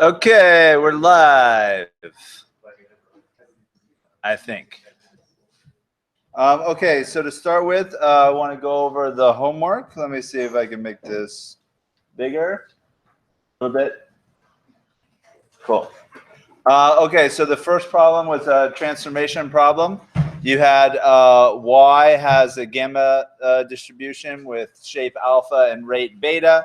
Okay, we're live, I think. Okay, so to start with, I want to go over the homework. Let me see if I can make this bigger a little bit. Cool. Okay, so the first problem was a transformation problem. You had y has a gamma distribution with shape alpha and rate beta,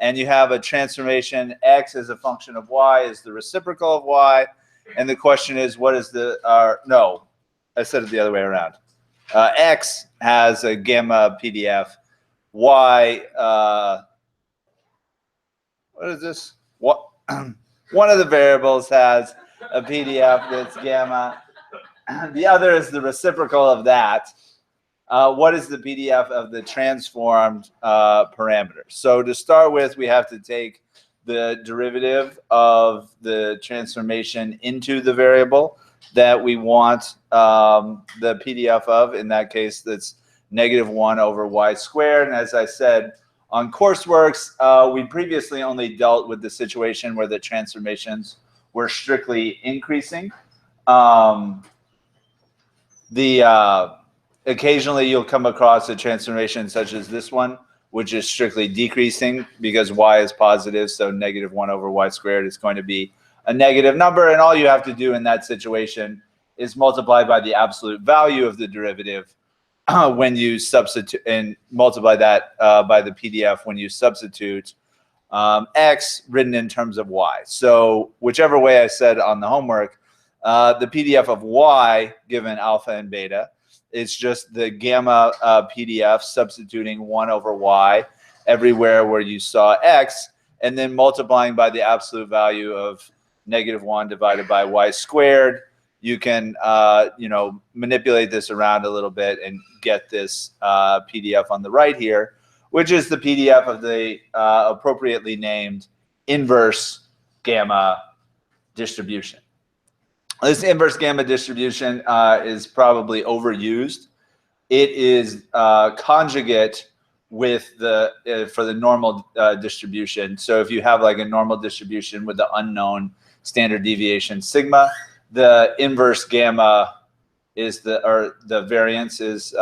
and you have a transformation x as a function of y is the reciprocal of y, and the question is what is the no, I said it the other way around. X has a gamma PDF. Y, what is this? What? One of the variables has a PDF that's gamma. The other is the reciprocal of that. What is the PDF of the transformed parameter? So to start with, we have to take the derivative of the transformation into the variable that we want the PDF of. In that case, that's -1 over y squared. And as I said, on CourseWorks, we previously only dealt with the situation where the transformations were strictly increasing. Occasionally you'll come across a transformation such as this one, which is strictly decreasing because y is positive, so -1 over y squared is going to be a negative number, and all you have to do in that situation is multiply by the absolute value of the derivative when you substitute, and multiply that by the PDF when you substitute x written in terms of y. So whichever way I said on the homework, the PDF of y given alpha and beta is just the gamma PDF substituting 1 over y everywhere where you saw x, and then multiplying by the absolute value of -1 divided by y squared. You can manipulate this around a little bit and get this PDF on the right here, which is the PDF of the appropriately named inverse gamma distribution. This inverse gamma distribution is probably overused. It is conjugate with for the normal distribution. So if you have like a normal distribution with the unknown standard deviation sigma, the inverse gamma is the variance is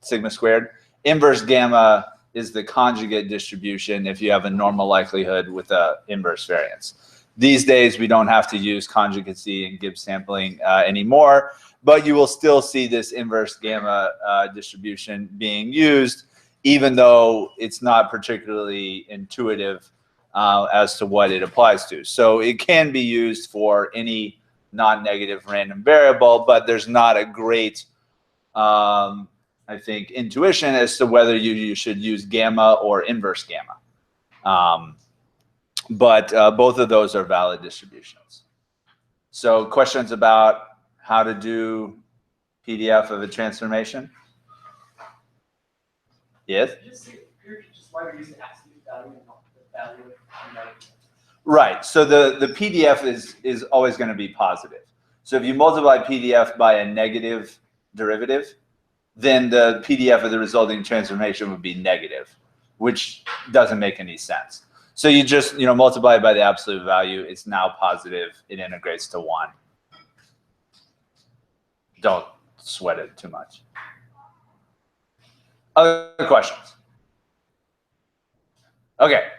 sigma squared. Inverse gamma is the conjugate distribution if you have a normal likelihood with a inverse variance. These days, we don't have to use conjugacy and Gibbs sampling anymore, but you will still see this inverse gamma distribution being used, even though it's not particularly intuitive as to what it applies to. So it can be used for any non-negative random variable, but there's not a great, I think, intuition as to whether you should use gamma or inverse gamma. But both of those are valid distributions. So questions about how to do PDF of a transformation? Yes? Right. So the PDF is always going to be positive. So if you multiply PDF by a negative derivative, then the PDF of the resulting transformation would be negative, which doesn't make any sense. So you just multiply by the absolute value. It's now positive. It integrates to 1. Don't sweat it too much. Other questions? Okay.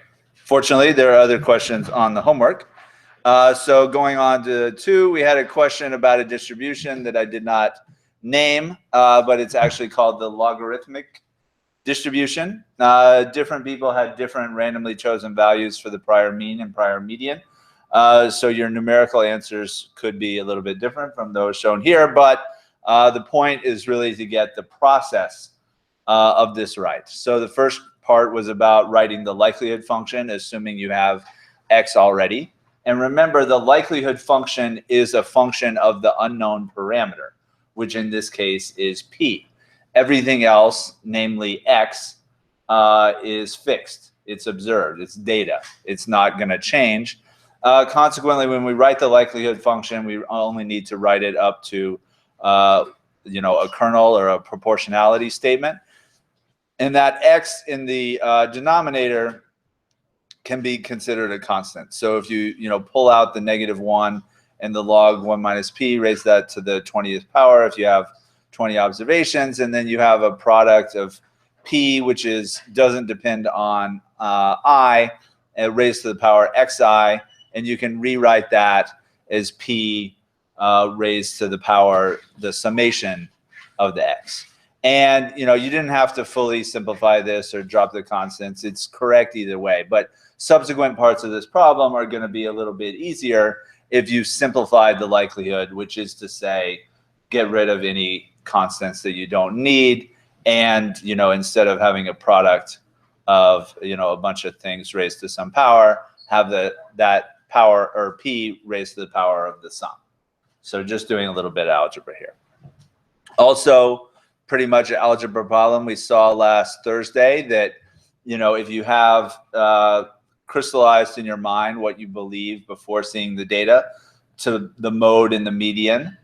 Fortunately, there are other questions on the homework. So going on to 2, we had a question about a distribution that I did not name, but it's actually called the logarithmic distribution. Different people had different randomly chosen values for the prior mean and prior median. So your numerical answers could be a little bit different from those shown here, but the point is really to get the process of this right. So the first part was about writing the likelihood function, assuming you have x already. And remember, the likelihood function is a function of the unknown parameter, which in this case is p. Everything else, namely x, is fixed. It's observed. It's data. It's not going to change. Consequently, when we write the likelihood function, we only need to write it up to a kernel or a proportionality statement. And that x in the denominator can be considered a constant. So if you pull out the -1 and the log 1 minus p, raise that to the 20th power if you have 20 observations, and then you have a product of p, which doesn't depend on I, raised to the power xi, and you can rewrite that as p raised to the power the summation of the x. And you didn't have to fully simplify this or drop the constants. It's correct either way, but subsequent parts of this problem are going to be a little bit easier if you simplified the likelihood, which is to say get rid of any constants that you don't need, and instead of having a product of a bunch of things raised to some power, have that power, or p, raised to the power of the sum. So just doing a little bit of algebra here. Also, pretty much an algebra problem we saw last Thursday, that if you have crystallized in your mind what you believe before seeing the data to the mode and the median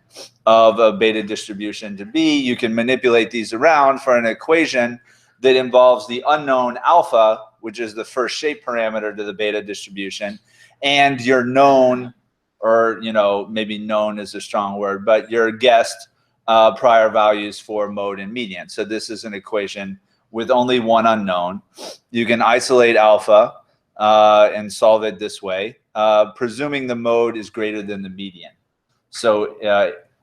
of a beta distribution to be, you can manipulate these around for an equation that involves the unknown alpha, which is the first shape parameter to the beta distribution, and your known, or maybe known is a strong word, but your guessed prior values for mode and median. So this is an equation with only one unknown. You can isolate alpha and solve it this way, presuming the mode is greater than the median. So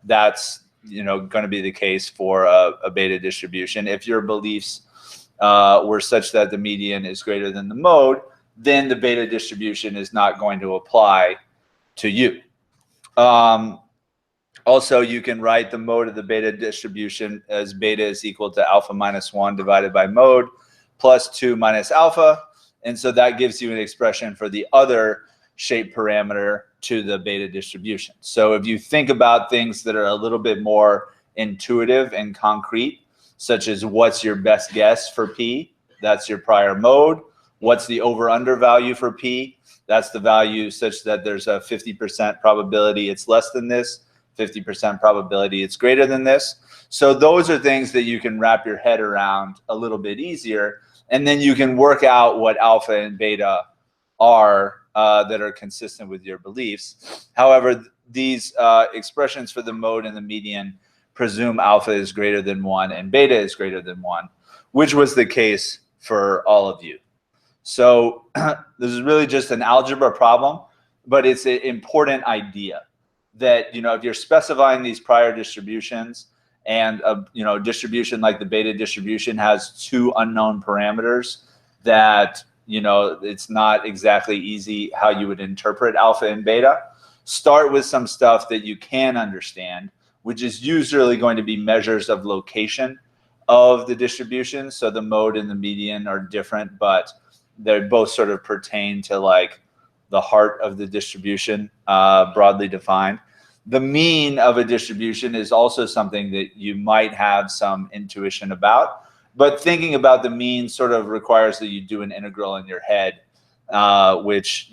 that's going to be the case for a beta distribution. If your beliefs were such that the median is greater than the mode, then the beta distribution is not going to apply to you. Also, you can write the mode of the beta distribution as beta is equal to alpha minus 1 divided by mode plus 2 minus alpha. And so that gives you an expression for the other shape parameter to the beta distribution. So if you think about things that are a little bit more intuitive and concrete, such as what's your best guess for p, that's your prior mode. What's the over-under value for p? That's the value such that there's a 50% probability it's less than this, 50% probability it's greater than this. So those are things that you can wrap your head around a little bit easier, and then you can work out what alpha and beta are that are consistent with your beliefs. However, these expressions for the mode and the median presume alpha is greater than 1 and beta is greater than 1, which was the case for all of you. So this is really just an algebra problem, but it's an important idea that if you're specifying these prior distributions, and a distribution like the beta distribution has 2 unknown parameters, that it's not exactly easy how you would interpret alpha and beta. Start with some stuff that you can understand, which is usually going to be measures of location of the distribution. So the mode and the median are different, but they both sort of pertain to like the heart of the distribution, broadly defined. The mean of a distribution is also something that you might have some intuition about, but thinking about the mean sort of requires that you do an integral in your head, which,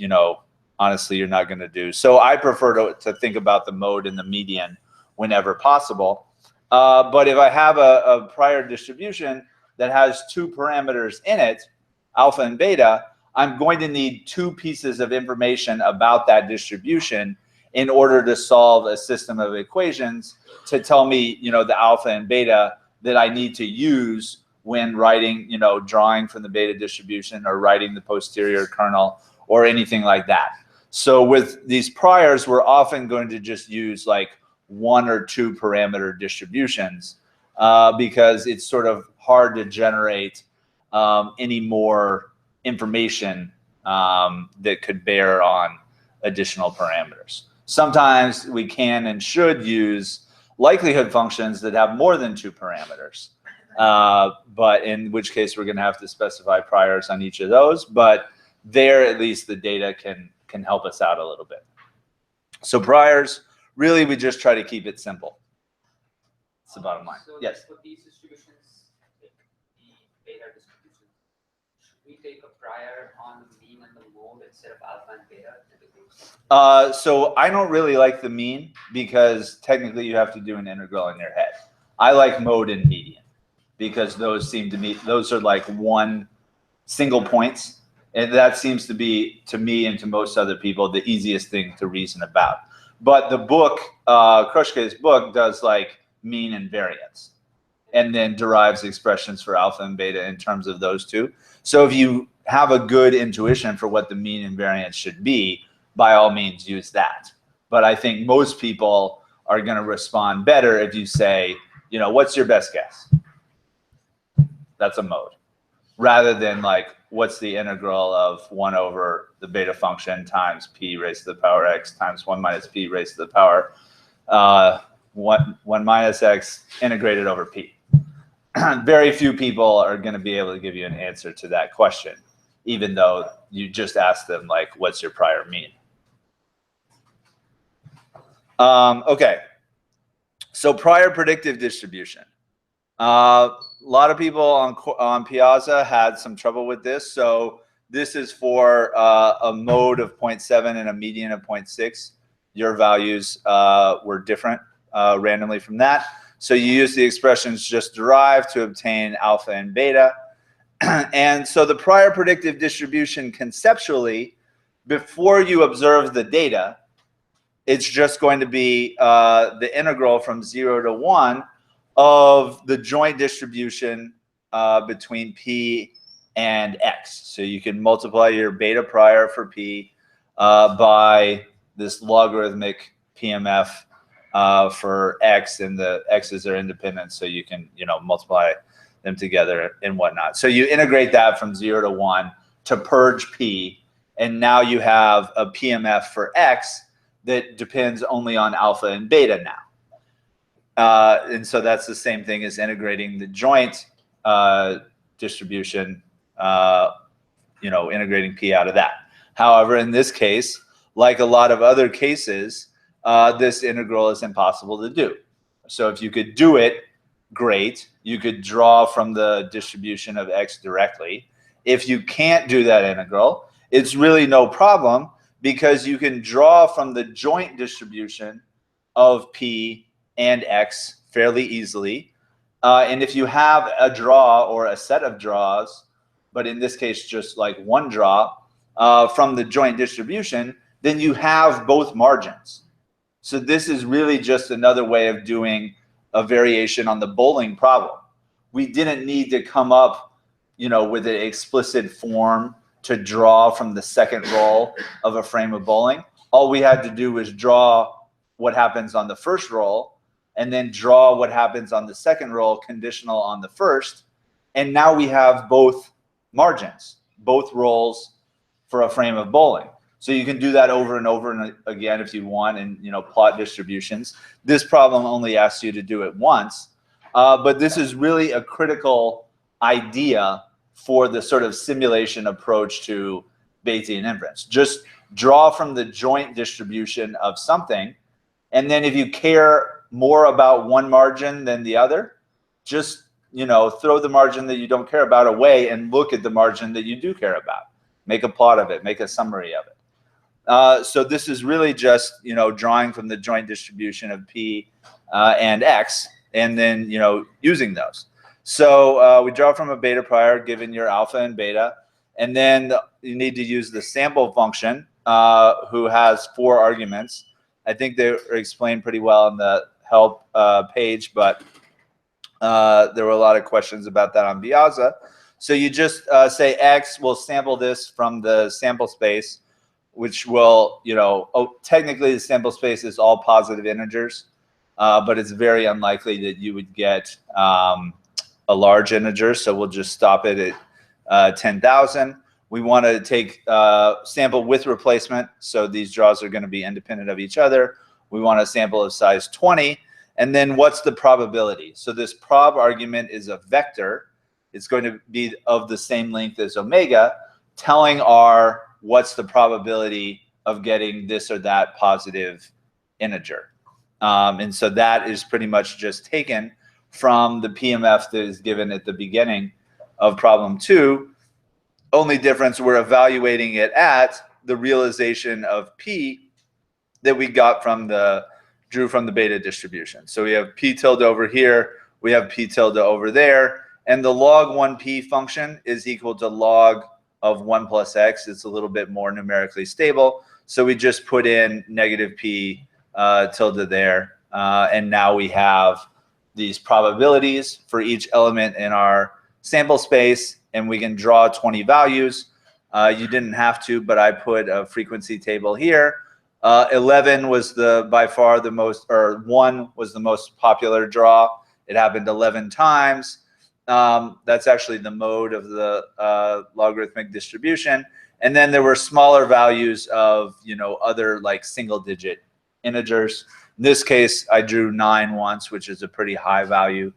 honestly, you're not going to do. So I prefer to think about the mode and the median whenever possible. But if I have a prior distribution that has 2 parameters in it, alpha and beta, I'm going to need 2 pieces of information about that distribution in order to solve a system of equations to tell me, the alpha and beta that I need to use when writing, drawing from the beta distribution or writing the posterior kernel or anything like that. So with these priors, we're often going to just use like 1 or 2 parameter distributions because it's sort of hard to generate any more information that could bear on additional parameters. Sometimes we can and should use likelihood functions that have more than 2 parameters, but in which case we're going to have to specify priors on each of those. But there, at least the data can help us out a little bit. So priors, really, we just try to keep it simple. That's the bottom line. So yes? For these distributions, like the beta distributions, should we take a prior on the mean and the mode instead of alpha and beta? So I don't really like the mean because technically you have to do an integral in your head. I like mode and median because those seem to me, those are like one single points And that seems to be, to me and to most other people, the easiest thing to reason about. But the book, Krushke's book, does like mean and variance, and then derives expressions for alpha and beta in terms of those two. So if you have a good intuition for what the mean and variance should be, by all means use that. But I think most people are going to respond better if you say, you know, what's your best guess? That's a mode. Rather than like, what's the integral of 1 over the beta function times p raised to the power x times 1 minus p raised to the power 1 minus x integrated over p. Very few people are going to be able to give you an answer to that question, even though you just ask them, like, what's your prior mean? Okay, so prior predictive distribution. A lot of people on Piazza had some trouble with this. So this is for a mode of 0.7 and a median of 0.6. Your values were different randomly from that. So you use the expressions just derived to obtain alpha and beta. And so the prior predictive distribution conceptually, before you observe the data, it's just going to be the integral from 0 to 1 of the joint distribution between p and x. So you can multiply your beta prior for p by this logarithmic PMF for x, and the x's are independent, so you can, you know, multiply them together and whatnot. So you integrate that from 0 to 1 to purge p, and now you have a PMF for x that depends only on alpha and beta now. And so that's the same thing as integrating the joint distribution, you know, integrating p out of that. However, in this case, like a lot of other cases, this integral is impossible to do. So if you could do it, great. You could draw from the distribution of x directly. If you can't do that integral, it's really no problem, because you can draw from the joint distribution of p and x fairly easily. And if you have a draw or a set of draws, but in this case just like one draw from the joint distribution, then you have both margins. So this is really just another way of doing a variation on the bowling problem. We didn't need to come up, you know, with an explicit form to draw from the second roll of a frame of bowling. All we had to do was draw what happens on the first roll, and then draw what happens on the second roll conditional on the first. And now we have both margins, both rolls for a frame of bowling. So you can do that over and over and again if you want, and, you know, plot distributions. This problem only asks you to do it once, but this is really a critical idea for the sort of simulation approach to Bayesian inference. Just draw from the joint distribution of something, and then if you care more about one margin than the other, just, you know, throw the margin that you don't care about away and look at the margin that you do care about. Make a plot of it, make a summary of it. So this is really just, you know, drawing from the joint distribution of p and x, and then, you know, using those. So we draw from a beta prior given your alpha and beta, and then you need to use the sample function, who has 4 arguments. I think they are explained pretty well in the help page, but there were a lot of questions about that on Piazza. So you just say x will sample this from the sample space, which will, you know, technically the sample space is all positive integers, but it's very unlikely that you would get a large integer, so we'll just stop it at 10,000. We want to take sample with replacement, so these draws are going to be independent of each other. We want a sample of size 20, and then what's the probability? So this prob argument is a vector. It's going to be of the same length as omega, telling R what's the probability of getting this or that positive integer. And so that is pretty much just taken from the PMF that is given at the beginning of problem 2. Only difference, we're evaluating it at the realization of p that we got from the, drew from the beta distribution. So we have p tilde over here, we have p tilde over there, and the log 1p function is equal to log of 1 plus x, it's a little bit more numerically stable. So we just put in negative p tilde there. And now we have these probabilities for each element in our sample space, and we can draw 20 values. You didn't have to, but I put a frequency table here. 11 was by far the most, or 1 was the most popular draw. It happened 11 times. That's actually the mode of the logarithmic distribution. And then there were smaller values of, other like single digit integers. In this case, I drew 9 once, which is a pretty high value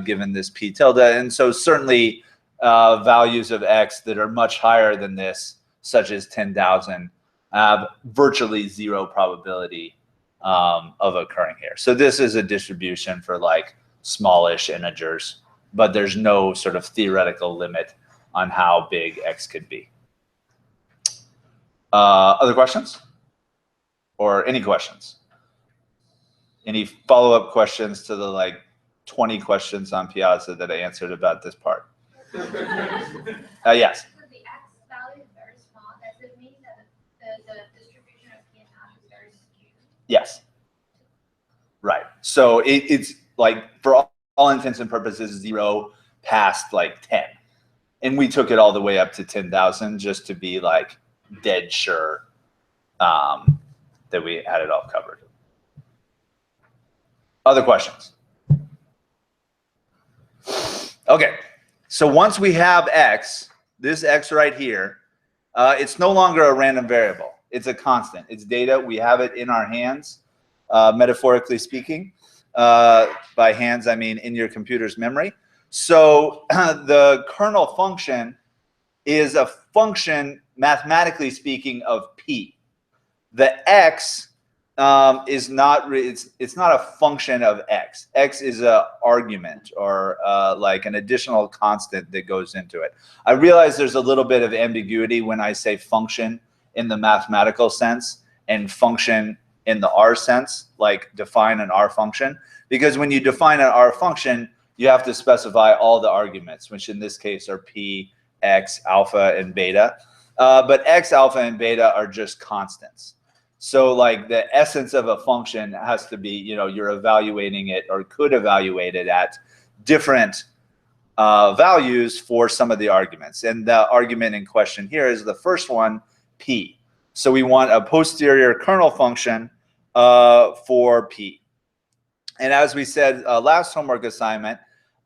given this p tilde. And so certainly values of x that are much higher than this, such as 10,000, have virtually zero probability of occurring here. So this is a distribution for like smallish integers, but there's no sort of theoretical limit on how big x could be. Other questions? Or any questions? Any follow-up questions to the like 20 questions on Piazza that I answered about this part? Yes. So the x value is very small. Does it mean that the distribution of p and h is very skewed? Yes. Right. So it's like for all intents and purposes 0 past like 10, and we took it all the way up to 10,000 just to be like dead sure that we had it all covered. Other questions? Okay. So once we have x, this x right here, it's no longer a random variable. It's a constant. It's data. We have it in our hands, metaphorically speaking. By hands, I mean in your computer's memory. So the kernel function is a function, mathematically speaking, of p. The x is not, it's not a function of x. X is an argument or like an additional constant that goes into it. I realize there's a little bit of ambiguity when I say function in the mathematical sense and function in the R sense, like define an R function. Because when you define an R function, you have to specify all the arguments, which in this case are p, x, alpha, and beta. But x, alpha, and beta are just constants. So like the essence of a function has to be, you're evaluating it or could evaluate it at different values for some of the arguments. And the argument in question here is the first one, p. So we want a posterior kernel function for p. And as we said last homework assignment,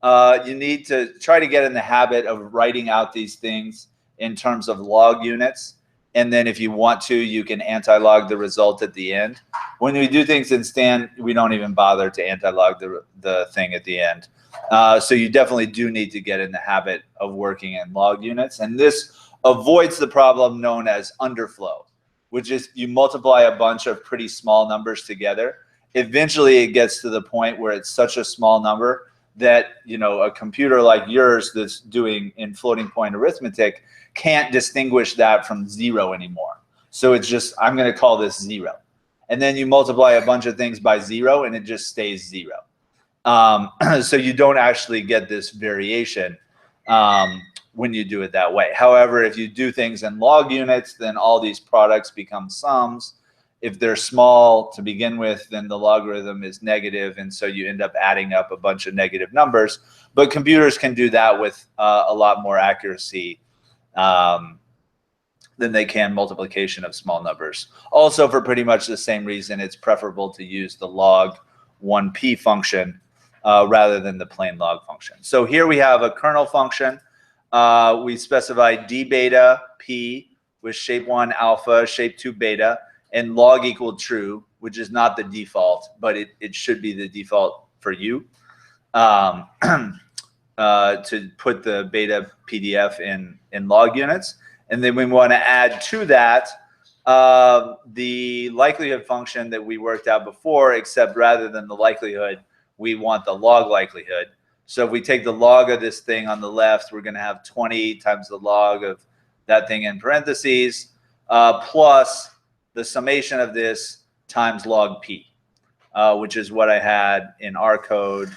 you need to try to get in the habit of writing out these things in terms of log units. And then if you want to, you can anti-log the result at the end. When we do things in Stan, we don't even bother to anti-log the thing at the end. So you definitely do need to get in the habit of working in log units. And this avoids the problem known as underflow, which is you multiply a bunch of pretty small numbers together. Eventually it gets to the point where it's such a small number that a computer like yours that's doing in floating point arithmetic can't distinguish that from 0 anymore. So it's just, I'm going to call this 0. And then you multiply a bunch of things by 0 and it just stays 0. So you don't actually get this variation when you do it that way. However, if you do things in log units, then all these products become sums. If they're small to begin with, then the logarithm is negative, and so you end up adding up a bunch of negative numbers. But computers can do that with a lot more accuracy than they can multiplication of small numbers. Also, for pretty much the same reason, it's preferable to use the log 1p function rather than the plain log function. So here we have a kernel function. We specify d beta p with shape 1 alpha, shape 2 beta, and log equal true, which is not the default, but it should be the default for you to put the beta PDF in log units. And then we want to add to that the likelihood function that we worked out before, except rather than the likelihood, we want the log likelihood. So if we take the log of this thing on the left, we're going to have 20 times the log of that thing in parentheses, plus the summation of this times log p, which is what I had in our code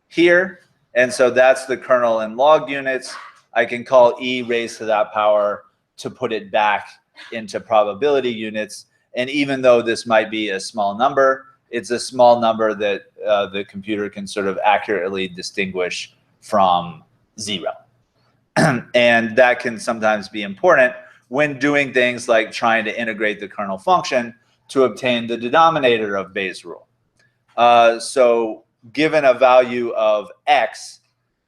here. And so that's the kernel in log units. I can call e raised to that power to put it back into probability units. And even though this might be a small number, it's a small number that the computer can sort of accurately distinguish from 0. And that can sometimes be important when doing things like trying to integrate the kernel function to obtain the denominator of Bayes' rule. So given a value of x,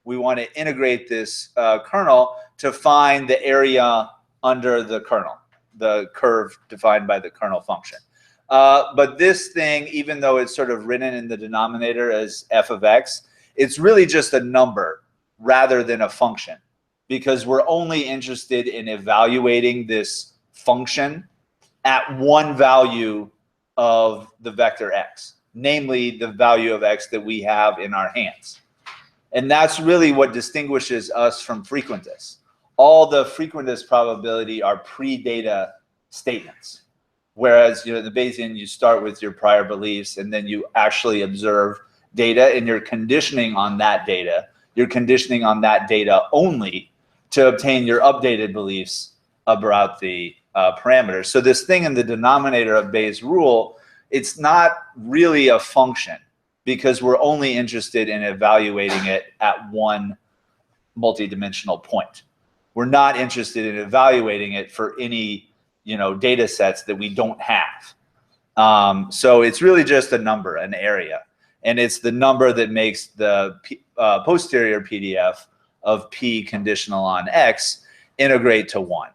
we want to integrate this kernel to find the area under the kernel, the curve defined by the kernel function. But this thing, even though it's sort of written in the denominator as f of x, it's really just a number rather than a function, because we're only interested in evaluating this function at one value of the vector x, namely the value of x that we have in our hands. And that's really what distinguishes us from frequentists. All the frequentist probability are pre-data statements. Whereas, you know, the Bayesian, you start with your prior beliefs and then you actually observe data and you're conditioning on that data. You're conditioning on that data only to obtain your updated beliefs about the parameters. So this thing in the denominator of Bayes' rule, it's not really a function because we're only interested in evaluating it at one multidimensional point. We're not interested in evaluating it for any, you know, data sets that we don't have. So it's really just a number, an area. And it's the number that makes the posterior PDF of P conditional on X integrate to 1.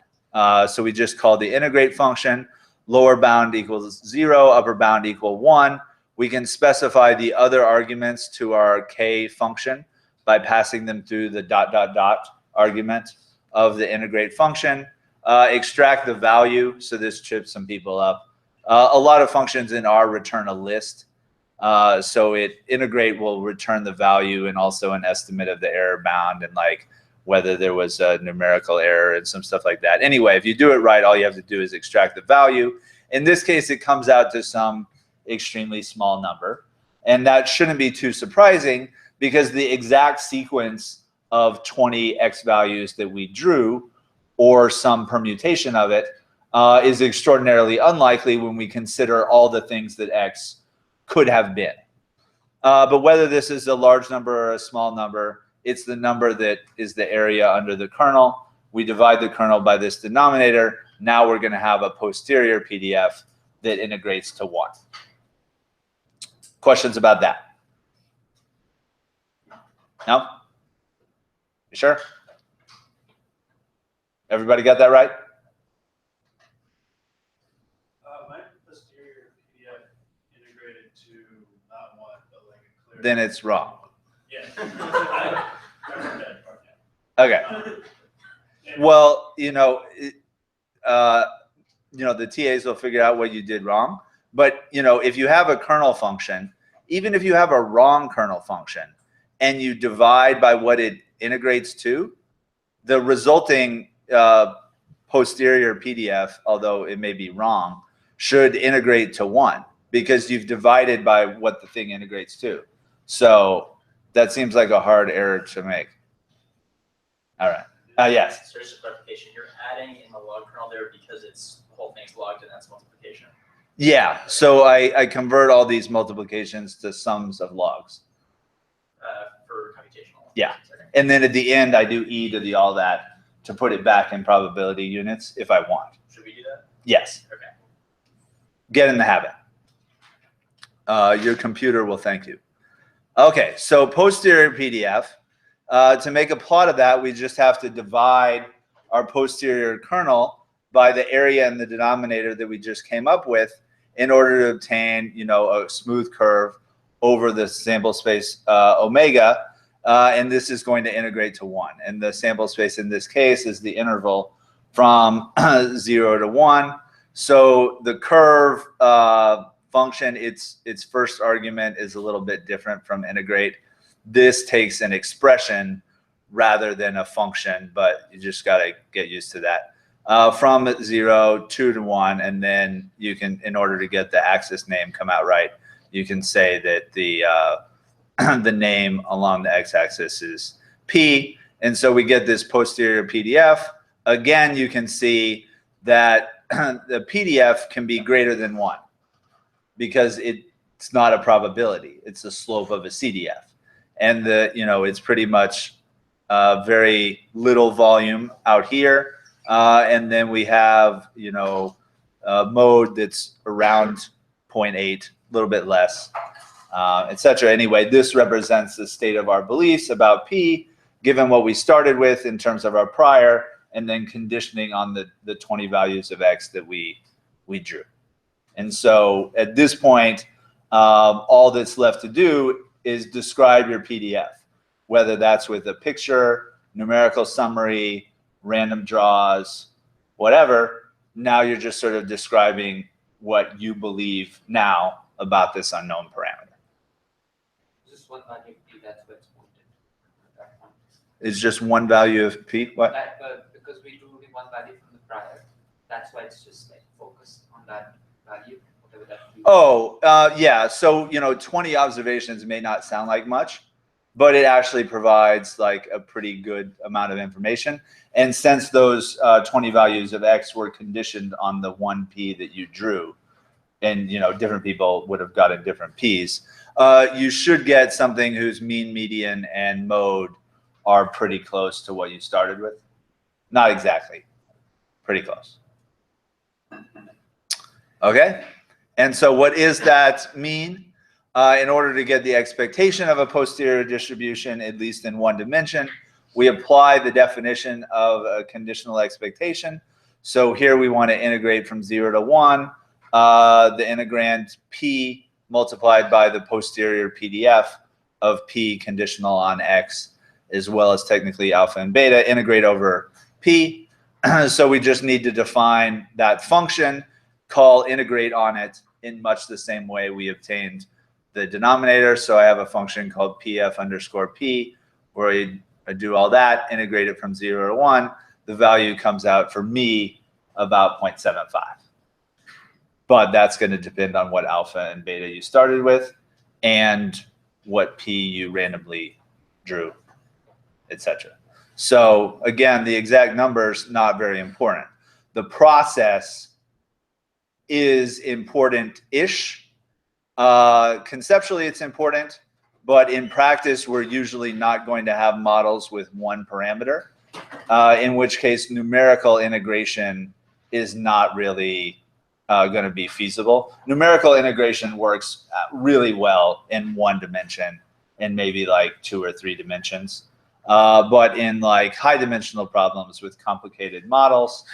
So we just call the integrate function, lower bound equals 0, upper bound equal 1. We can specify the other arguments to our K function by passing them through the ... argument of the integrate function. Extract the value, so this trips some people up. A lot of functions in R return a list. So integrate will return the value and also an estimate of the error bound and like whether there was a numerical error and some stuff like that. Anyway, if you do it right, all you have to do is extract the value. In this case, it comes out to some extremely small number. And that shouldn't be too surprising because the exact sequence of 20 X values that we drew or some permutation of it is extraordinarily unlikely when we consider all the things that X could have been. But whether this is a large number or a small number, it's the number that is the area under the kernel. We divide the kernel by this denominator. Now we're going to have a posterior PDF that integrates to 1. Questions about that? No? You sure? Everybody got that right? My posterior PDF integrated to not 1, but like a clear. Then it's wrong. Yeah. Okay. Well, you know, the TAs will figure out what you did wrong. But, you know, if you have a kernel function, even if you have a wrong kernel function and you divide by what it integrates to, the resulting posterior PDF, although it may be wrong, should integrate to 1 because you've divided by what the thing integrates to. So that seems like a hard error to make. All right. Yes. So just a clarification, you're adding in the log kernel there because it's the whole thing's logged and that's multiplication. Yeah. So I convert all these multiplications to sums of logs. For computational. Yeah. And then at the end, I do e to the all that to put it back in probability units if I want. Should we do that? Yes. Okay. Get in the habit. Your computer will thank you. Okay. So posterior PDF. To make a plot of that, we just have to divide our posterior kernel by the area in the denominator that we just came up with in order to obtain, you know, a smooth curve over the sample space omega. And this is going to integrate to 1. And the sample space in this case is the interval from 0 to 1. So the curve function, its first argument is a little bit different from integrate. This takes an expression rather than a function, but you just got to get used to that. From 0, 2 to 1, and then you can, in order to get the axis name come out right, you can say that the the name along the x-axis is P, And so we get this posterior PDF. Again, you can see that the PDF can be greater than 1 because it's not a probability. It's the slope of a CDF. And it's pretty much very little volume out here. And then we have, a mode that's around 0.8, a little bit less, etc. Anyway, this represents the state of our beliefs about P, given what we started with in terms of our prior, and then conditioning on the 20 values of X that we drew. And so at this point, all that's left to do is describe your PDF, whether that's with a picture, numerical summary, random draws, whatever. Now you're just sort of describing what you believe now about this unknown parameter. Just one value of P, that's where it's pointed at that point. It's just one value of P? What? Because we drew only one value from the prior, that's why it's just like focused on that value, whatever that be. Oh, yeah. So, 20 observations may not sound like much, but it actually provides like a pretty good amount of information. And since those 20 values of X were conditioned on the 1P that you drew, and different people would have gotten different P's, you should get something whose mean, median, and mode are pretty close to what you started with. Not exactly, pretty close. Okay, and so what is that mean? In order to get the expectation of a posterior distribution, at least in one dimension, we apply the definition of a conditional expectation. So here we want to integrate from 0 to 1, the integrand P multiplied by the posterior PDF of P conditional on X, as well as technically alpha and beta, integrate over P. So we just need to define that function, call integrate on it in much the same way we obtained the denominator. So I have a function called PF underscore P, where I do all that, integrate it from 0 to 1. The value comes out for me about 0.75. But that's going to depend on what alpha and beta you started with and what P you randomly drew, etc. So again, the exact numbers, not very important. The process is important-ish. Conceptually, it's important, but in practice, we're usually not going to have models with one parameter, in which case numerical integration is not really going to be feasible. Numerical integration works really well in one dimension and maybe like 2 or 3 dimensions. But in like high dimensional problems with complicated models,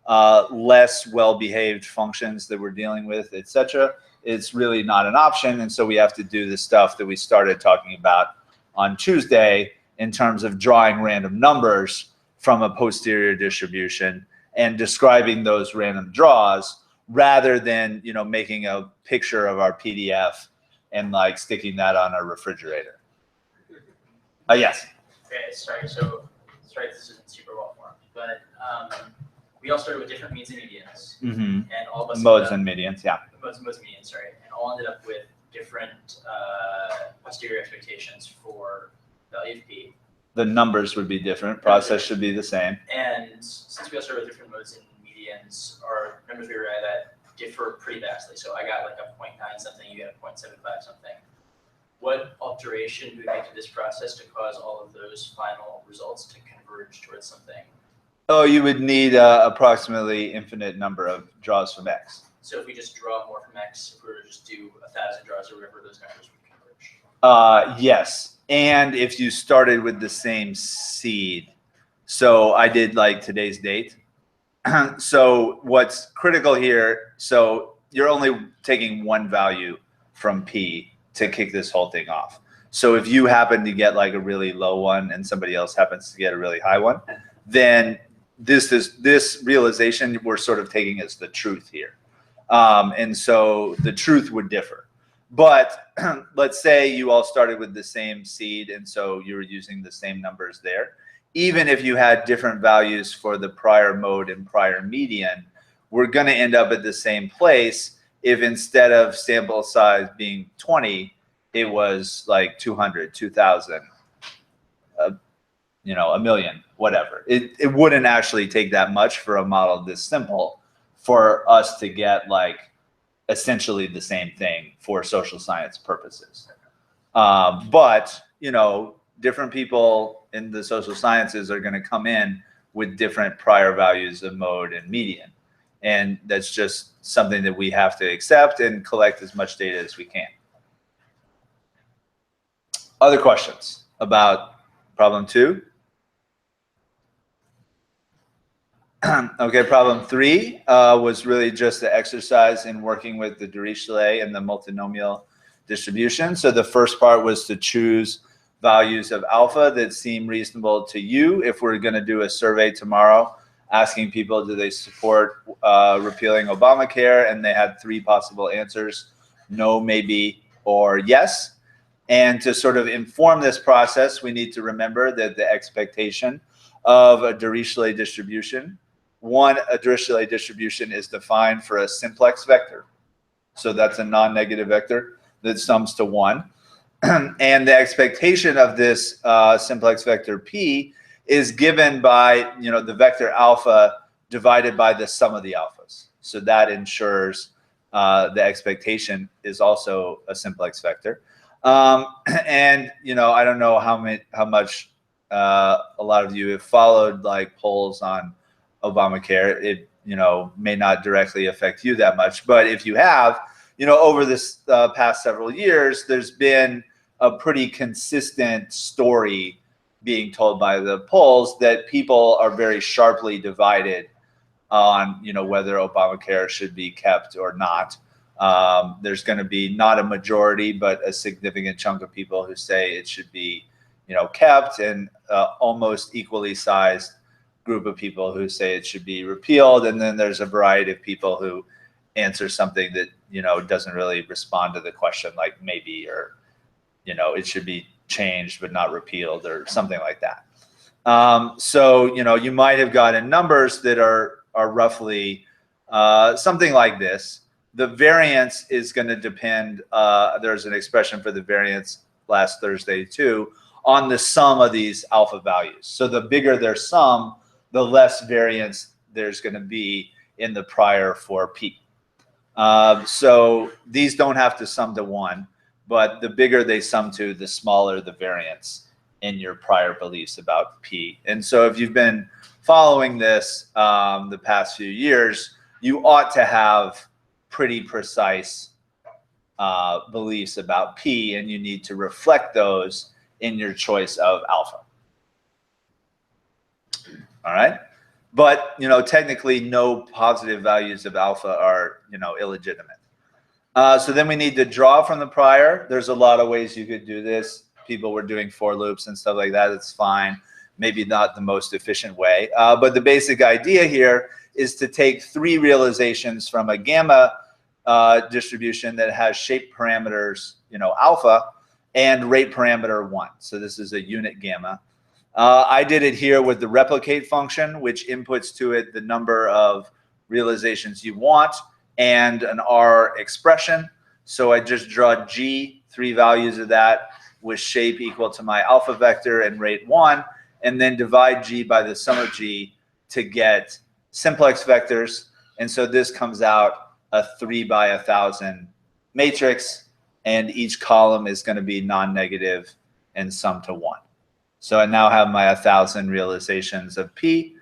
less well-behaved functions that we're dealing with, etc., it's really not an option. And so we have to do the stuff that we started talking about on Tuesday in terms of drawing random numbers from a posterior distribution and describing those random draws rather than, making a picture of our PDF and like sticking that on our refrigerator. Yes. Okay, sorry, this isn't super well formed, but we all started with different means and medians, and all of us modes and medians, yeah. Modes and medians, sorry, and all ended up with different posterior expectations for value of P. The numbers would be different. Process should be the same. And since we all started with different modes and medians, our numbers we arrived at differ pretty vastly. So I got like a 0.9 something, you got a 0.75 something. What alteration do we make to this process to cause all of those final results to converge towards something? Oh, you would need approximately infinite number of draws from X. So if we just draw more from X, if we were to just do 1,000 draws or whatever, those numbers would converge. Yes. And if you started with the same seed. So I did like today's date. So what's critical here, so you're only taking one value from P to kick this whole thing off. So if you happen to get like a really low one and somebody else happens to get a really high one, then this realization we're sort of taking as the truth here. And so the truth would differ. But let's say you all started with the same seed, and so you were using the same numbers there. Even if you had different values for the prior mode and prior median, we're going to end up at the same place if instead of sample size being 20, it was like 200, 2,000. you know, a million, whatever. It wouldn't actually take that much for a model this simple for us to get like essentially the same thing for social science purposes. But, you know, different people in the social sciences are going to come in with different prior values of mode and median. And that's just something that we have to accept and collect as much data as we can. Other questions about problem 2? Okay, problem 3 was really just the exercise in working with the Dirichlet and the multinomial distribution. So the first part was to choose values of alpha that seem reasonable to you. If we're going to do a survey tomorrow asking people, do they support repealing Obamacare? And they had 3 possible answers: no, maybe, or yes. And to sort of inform this process, we need to remember that the expectation of a Dirichlet distribution, a Dirichlet distribution is defined for a simplex vector. So that's a non-negative vector that sums to 1. And the expectation of this simplex vector P is given by, you know, the vector alpha divided by the sum of the alphas. So that ensures the expectation is also a simplex vector. And, you know, I don't know how much a lot of you have followed like polls on Obamacare. It, you know, may not directly affect you that much, but if you have, you know, over this past several years, there's been a pretty consistent story being told by the polls that people are very sharply divided on, you know, whether Obamacare should be kept or not. There's going to be not a majority, but a significant chunk of people who say it should be, you know, kept, and almost equally sized group of people who say it should be repealed. And then there's a variety of people who answer something that, you know, doesn't really respond to the question, like maybe, or, you know, it should be changed but not repealed, or something like that. So, you know, you might have gotten numbers that are roughly something like this. The variance is going to depend, there's an expression for the variance last Thursday too, on the sum of these alpha values. So the bigger their sum, the less variance there's going to be in the prior for P. So these don't have to sum to 1, but the bigger they sum to, the smaller the variance in your prior beliefs about P. And so if you've been following this the past few years, you ought to have pretty precise beliefs about P, and you need to reflect those in your choice of alpha. All right. But, you know, technically no positive values of alpha are, you know, illegitimate. So then we need to draw from the prior. There's a lot of ways you could do this. People were doing for loops and stuff like that. It's fine. Maybe not the most efficient way. But the basic idea here is to take 3 realizations from a gamma distribution that has shape parameters, you know, alpha, and rate parameter 1. So this is a unit gamma. I did it here with the replicate function, which inputs to it the number of realizations you want and an R expression. So I just draw G, 3 values of that with shape equal to my alpha vector and rate 1, and then divide G by the sum of G to get simplex vectors. And so this comes out a 3 by 1,000 matrix, and each column is going to be non-negative and sum to 1. So I now have my 1,000 realizations of P.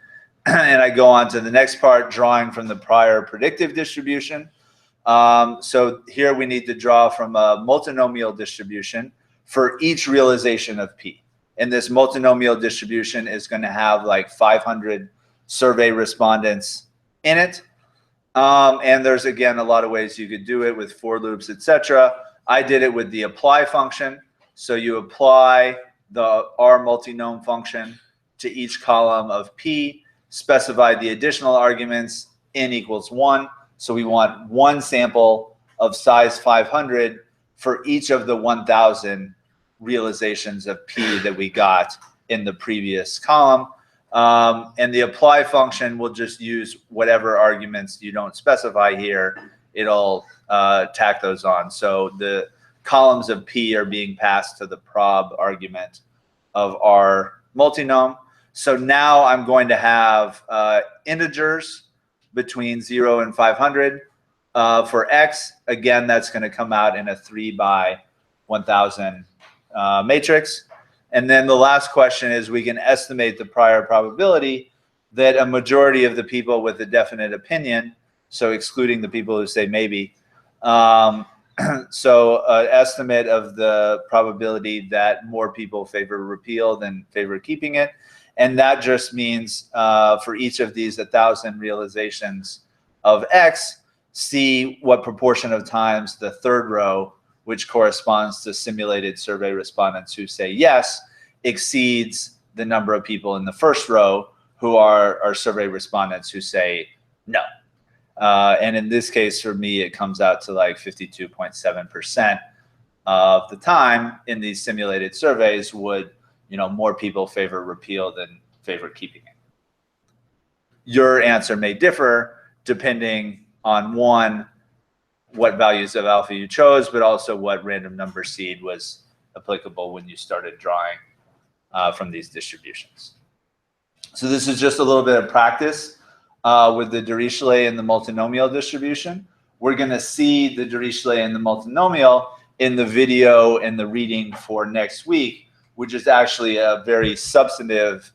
And I go on to the next part, drawing from the prior predictive distribution. So here we need to draw from a multinomial distribution for each realization of P. And this multinomial distribution is going to have like 500 survey respondents in it. And there's, again, a lot of ways you could do it with for loops, etc. I did it with the apply function. So you apply the R multinom function to each column of P, specify the additional arguments, n equals 1. So we want 1 sample of size 500 for each of the 1,000 realizations of P that we got in the previous column. And the apply function will just use whatever arguments you don't specify here. It'll tack those on. So the columns of P are being passed to the prob argument of R multinom. So now I'm going to have integers between 0 and 500. For x, again, that's going to come out in a 3 by 1000 matrix. And then the last question is, we can estimate the prior probability that a majority of the people with a definite opinion, so excluding the people who say maybe, so an estimate of the probability that more people favor repeal than favor keeping it. And that just means for each of these 1,000 realizations of x, see what proportion of times the third row, which corresponds to simulated survey respondents who say yes, exceeds the number of people in the first row who are survey respondents who say no. And in this case, for me, it comes out to like 52.7% of the time in these simulated surveys would, more people favor repeal than favor keeping it. Your answer may differ depending on one, what values of alpha you chose, but also what random number seed was applicable when you started drawing from these distributions. So this is just a little bit of practice with the Dirichlet and the multinomial distribution. We're going to see the Dirichlet and the multinomial in the video and the reading for next week, which is actually a very substantive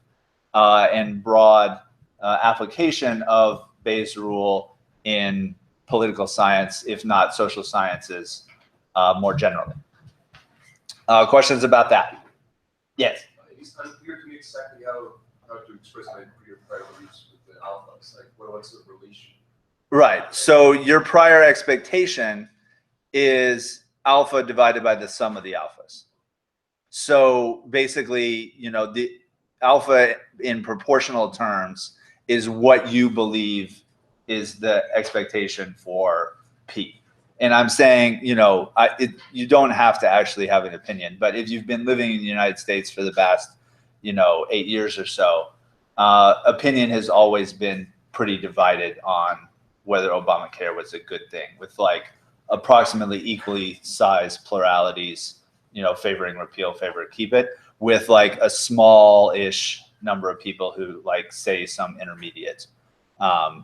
and broad application of Bayes' rule in political science, if not social sciences, more generally. Questions about that? Yes? It's unclear to me exactly how to express my prior beliefs with the alphas. Like, what's the relation? Right. So your prior expectation is alpha divided by the sum of the alphas. So basically, the alpha in proportional terms is what you believe is the expectation for P. And I'm saying, you don't have to actually have an opinion, but if you've been living in the United States for the past, 8 years or so, opinion has always been pretty divided on whether Obamacare was a good thing, with like approximately equally sized pluralities, favoring repeal, favor keep it, with like a small-ish number of people who like say some intermediate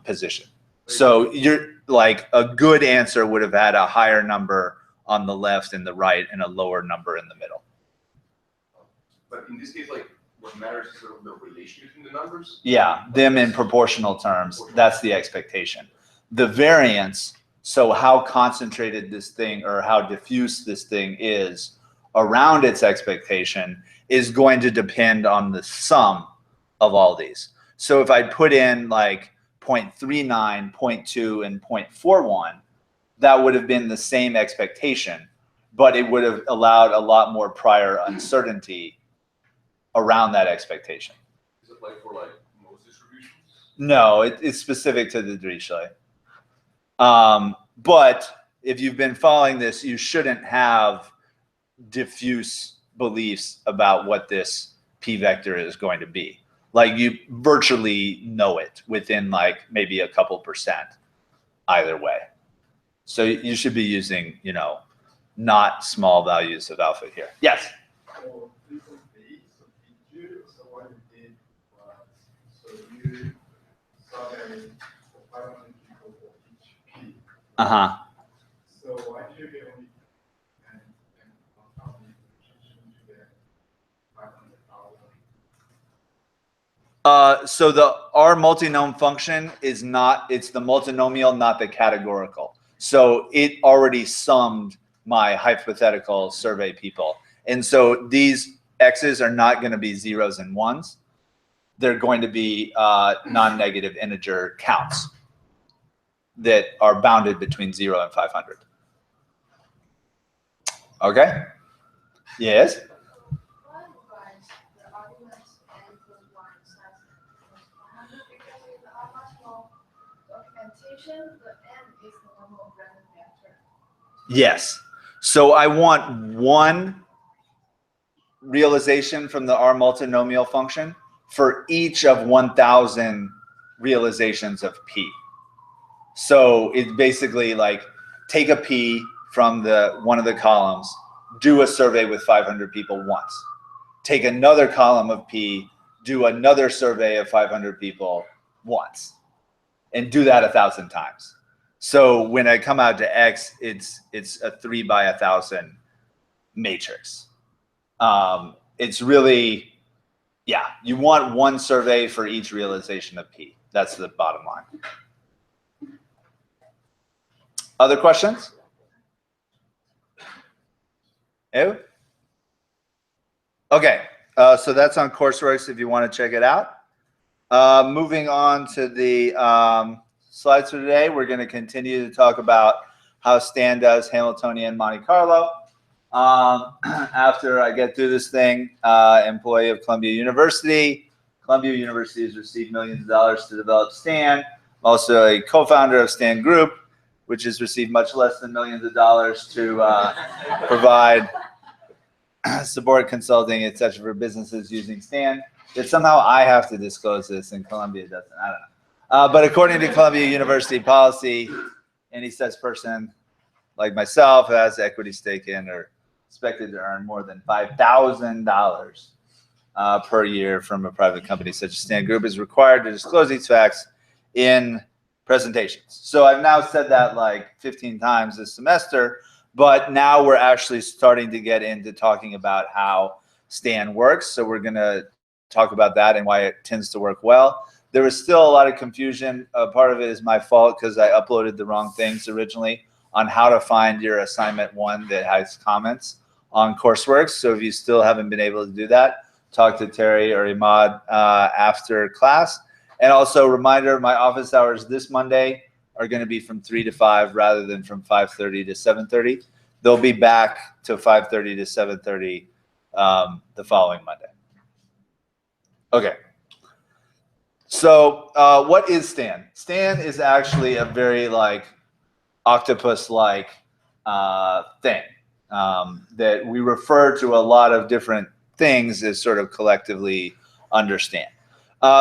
position. So you're like, a good answer would have had a higher number on the left and the right and a lower number in the middle. But in this case, like, what matters is sort of the relation between the numbers? Yeah, them in proportional terms, that's the expectation. The variance, so how concentrated this thing or how diffuse this thing is around its expectation, is going to depend on the sum of all these. So if I put in like 0.39, 0.2, and 0.41, that would have been the same expectation, but it would have allowed a lot more prior uncertainty around that expectation. Is it like for like most distributions? No, it's specific to the Dirichlet. But if you've been following this, you shouldn't have diffuse beliefs about what this P vector is going to be. Like, you virtually know it within like maybe a couple percent either way. So you should be using, not small values of alpha here. Yes? So different P, so P2, so what you did was, so you surveyed 500 people for each P. Uh-huh. So why did you get only and how many to get 500,000? So the R multinom function is it's the multinomial, not the categorical. So it already summed my hypothetical survey people. And so these X's are not going to be zeros and ones. They're going to be non-negative integer counts that are bounded between 0 and 500. Okay? Yes? The M is the normal random vector. Yes. So I want one realization from the R multinomial function for each of 1,000 realizations of P. So it's basically like, take a P from one of the columns, do a survey with 500 people once. take another column of P, do another survey of 500 people once, and do that 1,000 times. So when I come out to X, it's a 3 by 1,000 matrix. It's really, yeah, you want one survey for each realization of P. That's the bottom line. Other questions? Ew? Okay, so that's on Courseworks if you want to check it out. Moving on to the slides for today, we're going to continue to talk about how Stan does Hamiltonian Monte Carlo. After I get through this thing, employee of Columbia University. Columbia University has received millions of dollars to develop Stan. Also a co-founder of Stan Group, which has received much less than millions of dollars to provide support consulting, etc. for businesses using Stan. That somehow I have to disclose this and Columbia doesn't. I don't know. But according to Columbia University policy, any such person like myself who has equity stake in or expected to earn more than $5,000 per year from a private company such as Stan Group is required to disclose these facts in presentations. So I've now said that like 15 times this semester, but now we're actually starting to get into talking about how Stan works. So we're going to talk about that and why it tends to work well. There was still a lot of confusion. Part of it is my fault because I uploaded the wrong things originally on how to find your assignment 1 that has comments on Courseworks. So if you still haven't been able to do that, talk to Terry or Imad after class. And also reminder, my office hours this Monday are going to be from 3 to 5 rather than from 5:30 to 7:30. They'll be back to 5:30 to 7:30 the following Monday. Okay. So what is Stan? Stan is actually a very like octopus-like thing that we refer to a lot of different things as sort of collectively understand.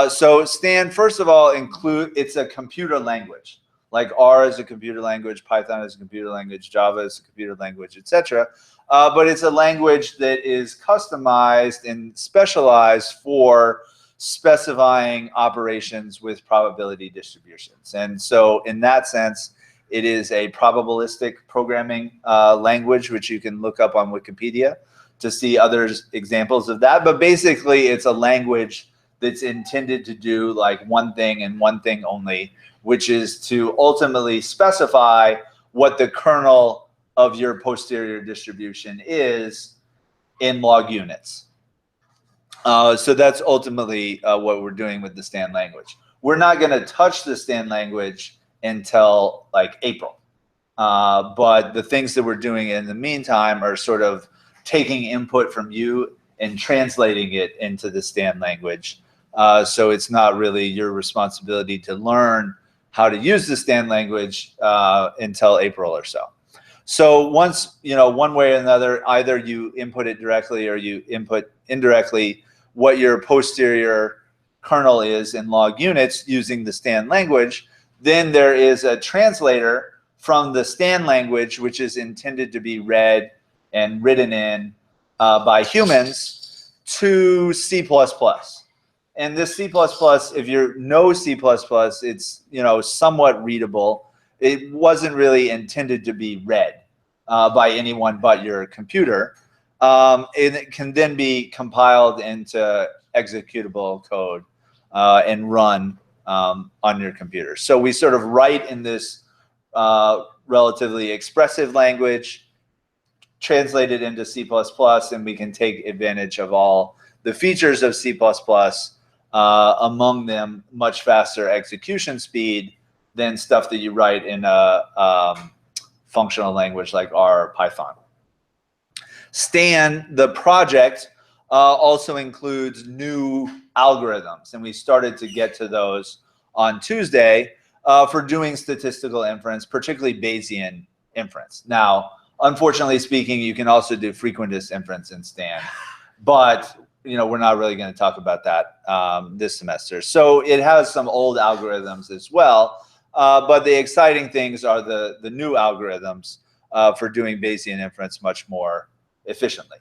So Stan, first of all, it's a computer language. Like R is a computer language, Python is a computer language, Java is a computer language, etc. But it's a language that is customized and specialized for specifying operations with probability distributions. And so in that sense, it is a probabilistic programming language, which you can look up on Wikipedia to see other examples of that. But basically, it's a language that's intended to do like one thing and one thing only, which is to ultimately specify what the kernel of your posterior distribution is in log units. So that's ultimately what we're doing with the Stan language. We're not going to touch the Stan language until like April. But the things that we're doing in the meantime are sort of taking input from you and translating it into the Stan language. So it's not really your responsibility to learn how to use the Stan language until April or so. So once, one way or another, either you input it directly or you input indirectly what your posterior kernel is in log units using the Stan language, then there is a translator from the Stan language, which is intended to be read and written in by humans, to C++. And this C++, if you know C++, it's somewhat readable. It wasn't really intended to be read by anyone but your computer. And it can then be compiled into executable code and run on your computer. So we sort of write in this relatively expressive language, translate it into C++, and we can take advantage of all the features of C++, among them much faster execution speed than stuff that you write in a functional language like R or Python. Stan, the project, also includes new algorithms, and we started to get to those on Tuesday for doing statistical inference, particularly Bayesian inference. Now, unfortunately speaking, you can also do frequentist inference in Stan, but we're not really going to talk about that this semester. So it has some old algorithms as well, but the exciting things are the new algorithms for doing Bayesian inference much more efficiently.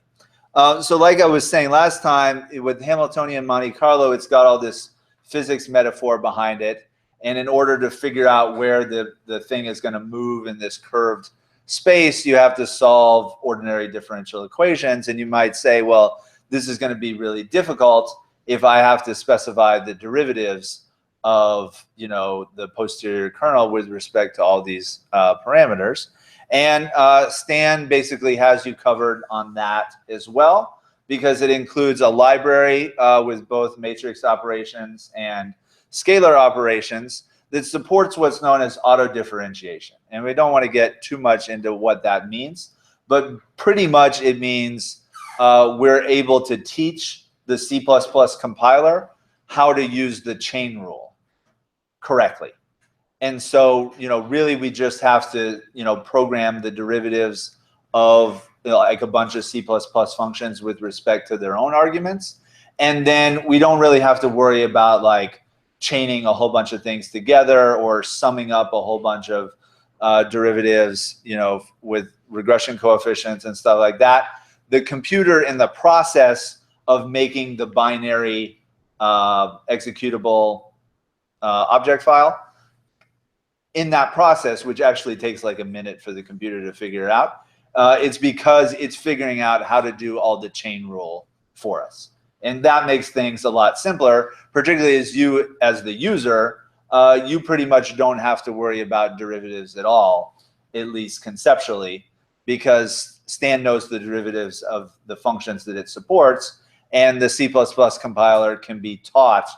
So like I was saying last time, with Hamiltonian Monte Carlo, it's got all this physics metaphor behind it. And in order to figure out where the thing is going to move in this curved space, you have to solve ordinary differential equations. And you might say, well, this is going to be really difficult if I have to specify the derivatives of, you know, the posterior kernel with respect to all these parameters. And Stan basically has you covered on that as well, because it includes a library with both matrix operations and scalar operations that supports what's known as auto differentiation. And we don't want to get too much into what that means, but pretty much it means we're able to teach the C++ compiler how to use the chain rule correctly. And so, you know, really we just have to, you know, program the derivatives of, you know, like a bunch of C++ functions with respect to their own arguments. And then we don't really have to worry about like chaining a whole bunch of things together or summing up a whole bunch of derivatives, you know, with regression coefficients and stuff like that. The computer, in the process of making the binary executable object file, in that process, which actually takes like a minute for the computer to figure it out, it's because it's figuring out how to do all the chain rule for us. And that makes things a lot simpler, particularly as you, as the user, you pretty much don't have to worry about derivatives at all, at least conceptually, because Stan knows the derivatives of the functions that it supports, and the C++ compiler can be taught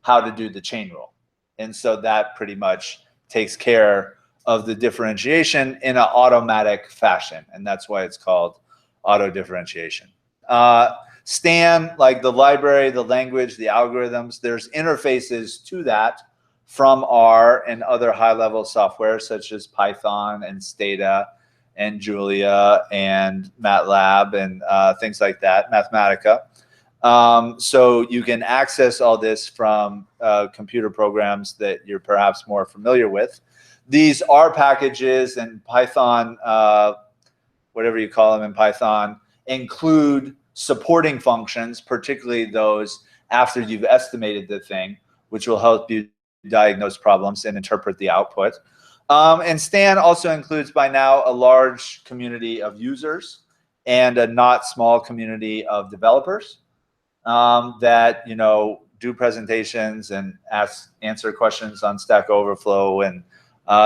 how to do the chain rule. And so that pretty much takes care of the differentiation in an automatic fashion, and that's why it's called auto differentiation. Stan, like the library, the language, the algorithms, there's interfaces to that from R and other high-level software such as Python and Stata and Julia and MATLAB and things like that, Mathematica. So you can access all this from computer programs that you're perhaps more familiar with. These R packages and Python, whatever you call them in Python, include supporting functions, particularly those after you've estimated the thing, which will help you diagnose problems and interpret the output. And Stan also includes by now a large community of users and a not small community of developers that, you know, do presentations and answer questions on Stack Overflow and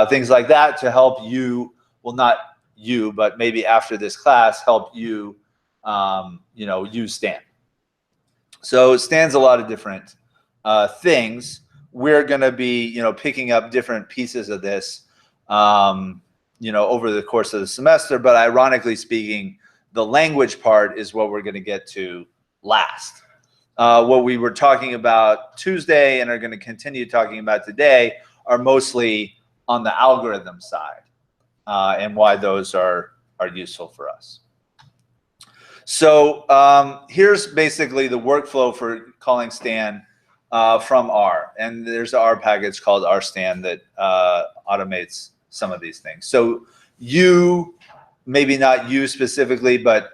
things like that to help you, well, not you, but maybe after this class, help you, you know, use Stan. So Stan's a lot of different things. We're going to be, you know, picking up different pieces of this, you know, over the course of the semester. But ironically speaking, the language part is what we're going to get to last. What we were talking about Tuesday and are going to continue talking about today are mostly on the algorithm side and why those are useful for us. So here's basically the workflow for calling Stan from R. And there's an R package called OurStan that automates some of these things. So you, maybe not you specifically, but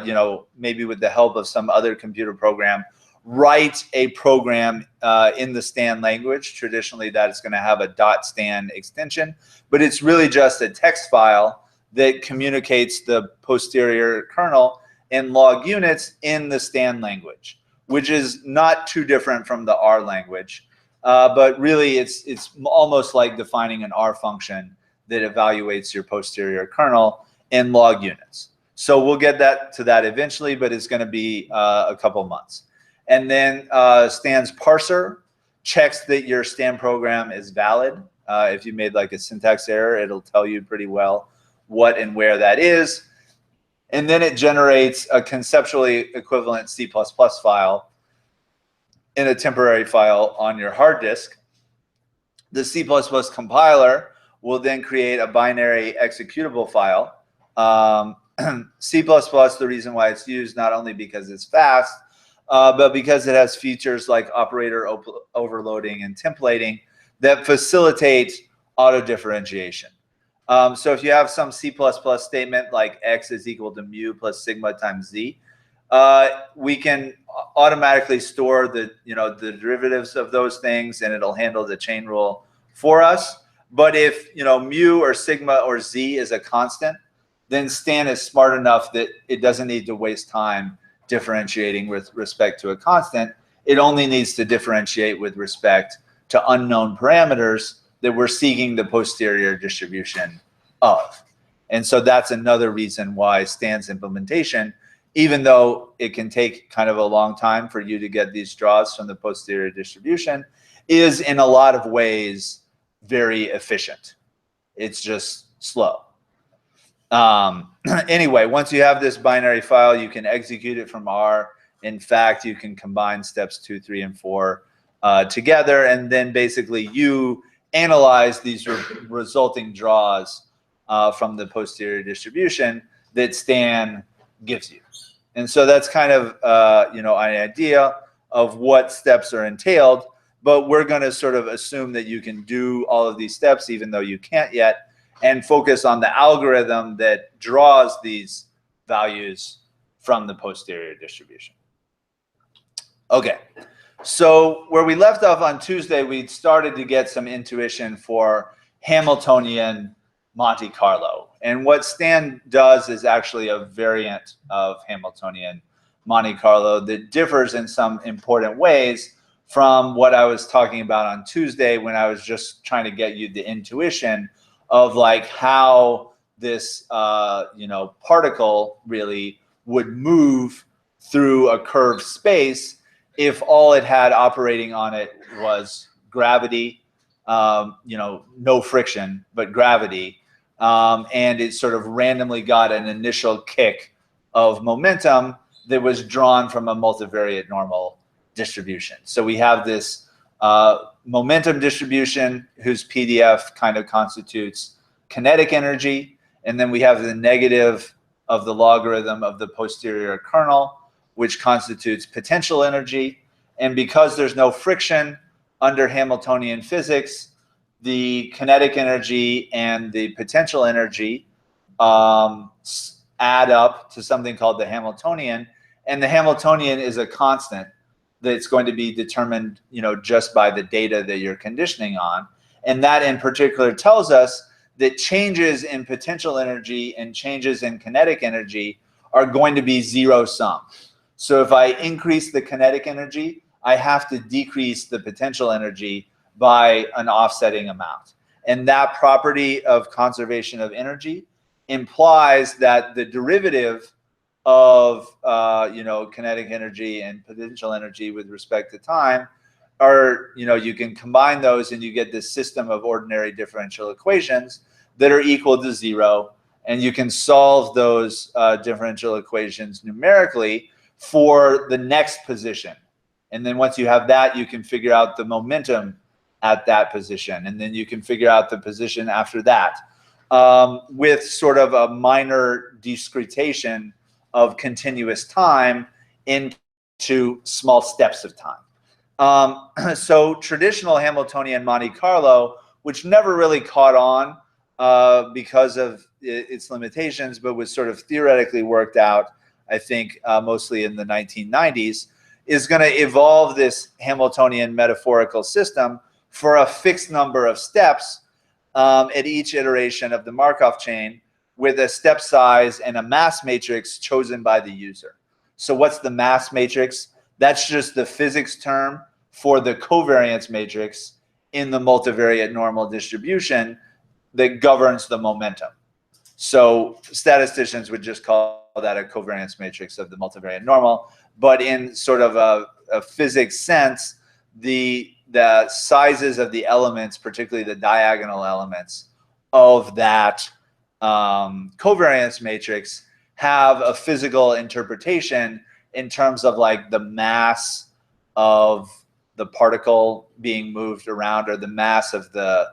you know, maybe with the help of some other computer program, write a program in the Stan language. Traditionally, that is going to have a .stan extension, but it's really just a text file that communicates the posterior kernel in log units in the Stan language, which is not too different from the R language, but really it's almost like defining an R function that evaluates your posterior kernel in log units. So we'll get to that eventually, but it's going to be a couple months. And then Stan's parser checks that your Stan program is valid. If you made like a syntax error, it'll tell you pretty well what and where that is. And then it generates a conceptually equivalent C++ file in a temporary file on your hard disk. The C++ compiler will then create a binary executable file. C++, the reason why it's used, not only because it's fast, but because it has features like operator overloading and templating that facilitate auto differentiation. So if you have some C++ statement like x is equal to mu plus sigma times z, we can automatically store the, the derivatives of those things, and it'll handle the chain rule for us. But if, mu or sigma or z is a constant, then Stan is smart enough that it doesn't need to waste time differentiating with respect to a constant. It only needs to differentiate with respect to unknown parameters that we're seeking the posterior distribution of. And so that's another reason why Stan's implementation, even though it can take kind of a long time for you to get these draws from the posterior distribution, is in a lot of ways very efficient. It's just slow. Anyway, once you have this binary file, you can execute it from R. In fact, you can combine steps 2, 3, and 4 together, and then basically you analyze these resulting draws from the posterior distribution that Stan gives you. And so that's kind of an idea of what steps are entailed, but we're going to sort of assume that you can do all of these steps even though you can't yet, and focus on the algorithm that draws these values from the posterior distribution. Okay, so where we left off on Tuesday, we started to get some intuition for Hamiltonian Monte Carlo. And what Stan does is actually a variant of Hamiltonian Monte Carlo that differs in some important ways from what I was talking about on Tuesday, when I was just trying to get you the intuition of like how this particle really would move through a curved space if all it had operating on it was gravity, no friction, but gravity. And it sort of randomly got an initial kick of momentum that was drawn from a multivariate normal distribution. So we have this momentum distribution whose PDF kind of constitutes kinetic energy, and then we have the negative of the logarithm of the posterior kernel, which constitutes potential energy. And because there's no friction under Hamiltonian physics, the kinetic energy and the potential energy add up to something called the Hamiltonian, and the Hamiltonian is a constant that's going to be determined, just by the data that you're conditioning on. And that in particular tells us that changes in potential energy and changes in kinetic energy are going to be zero sum. So if I increase the kinetic energy, I have to decrease the potential energy by an offsetting amount. And that property of conservation of energy implies that the derivative of kinetic energy and potential energy with respect to time are, you can combine those and you get this system of ordinary differential equations that are equal to 0, and you can solve those differential equations numerically for the next position. And then once you have that, you can figure out the momentum at that position, and then you can figure out the position after that with sort of a minor discretion of continuous time into small steps of time. So traditional Hamiltonian Monte Carlo, which never really caught on because of its limitations, but was sort of theoretically worked out, I think, mostly in the 1990s, is going to evolve this Hamiltonian metaphorical system for a fixed number of steps at each iteration of the Markov chain, with a step size and a mass matrix chosen by the user. So what's the mass matrix? That's just the physics term for the covariance matrix in the multivariate normal distribution that governs the momentum. So statisticians would just call that a covariance matrix of the multivariate normal, but in sort of a physics sense, the sizes of the elements, particularly the diagonal elements of that covariance matrix, have a physical interpretation in terms of like the mass of the particle being moved around, or the mass of the,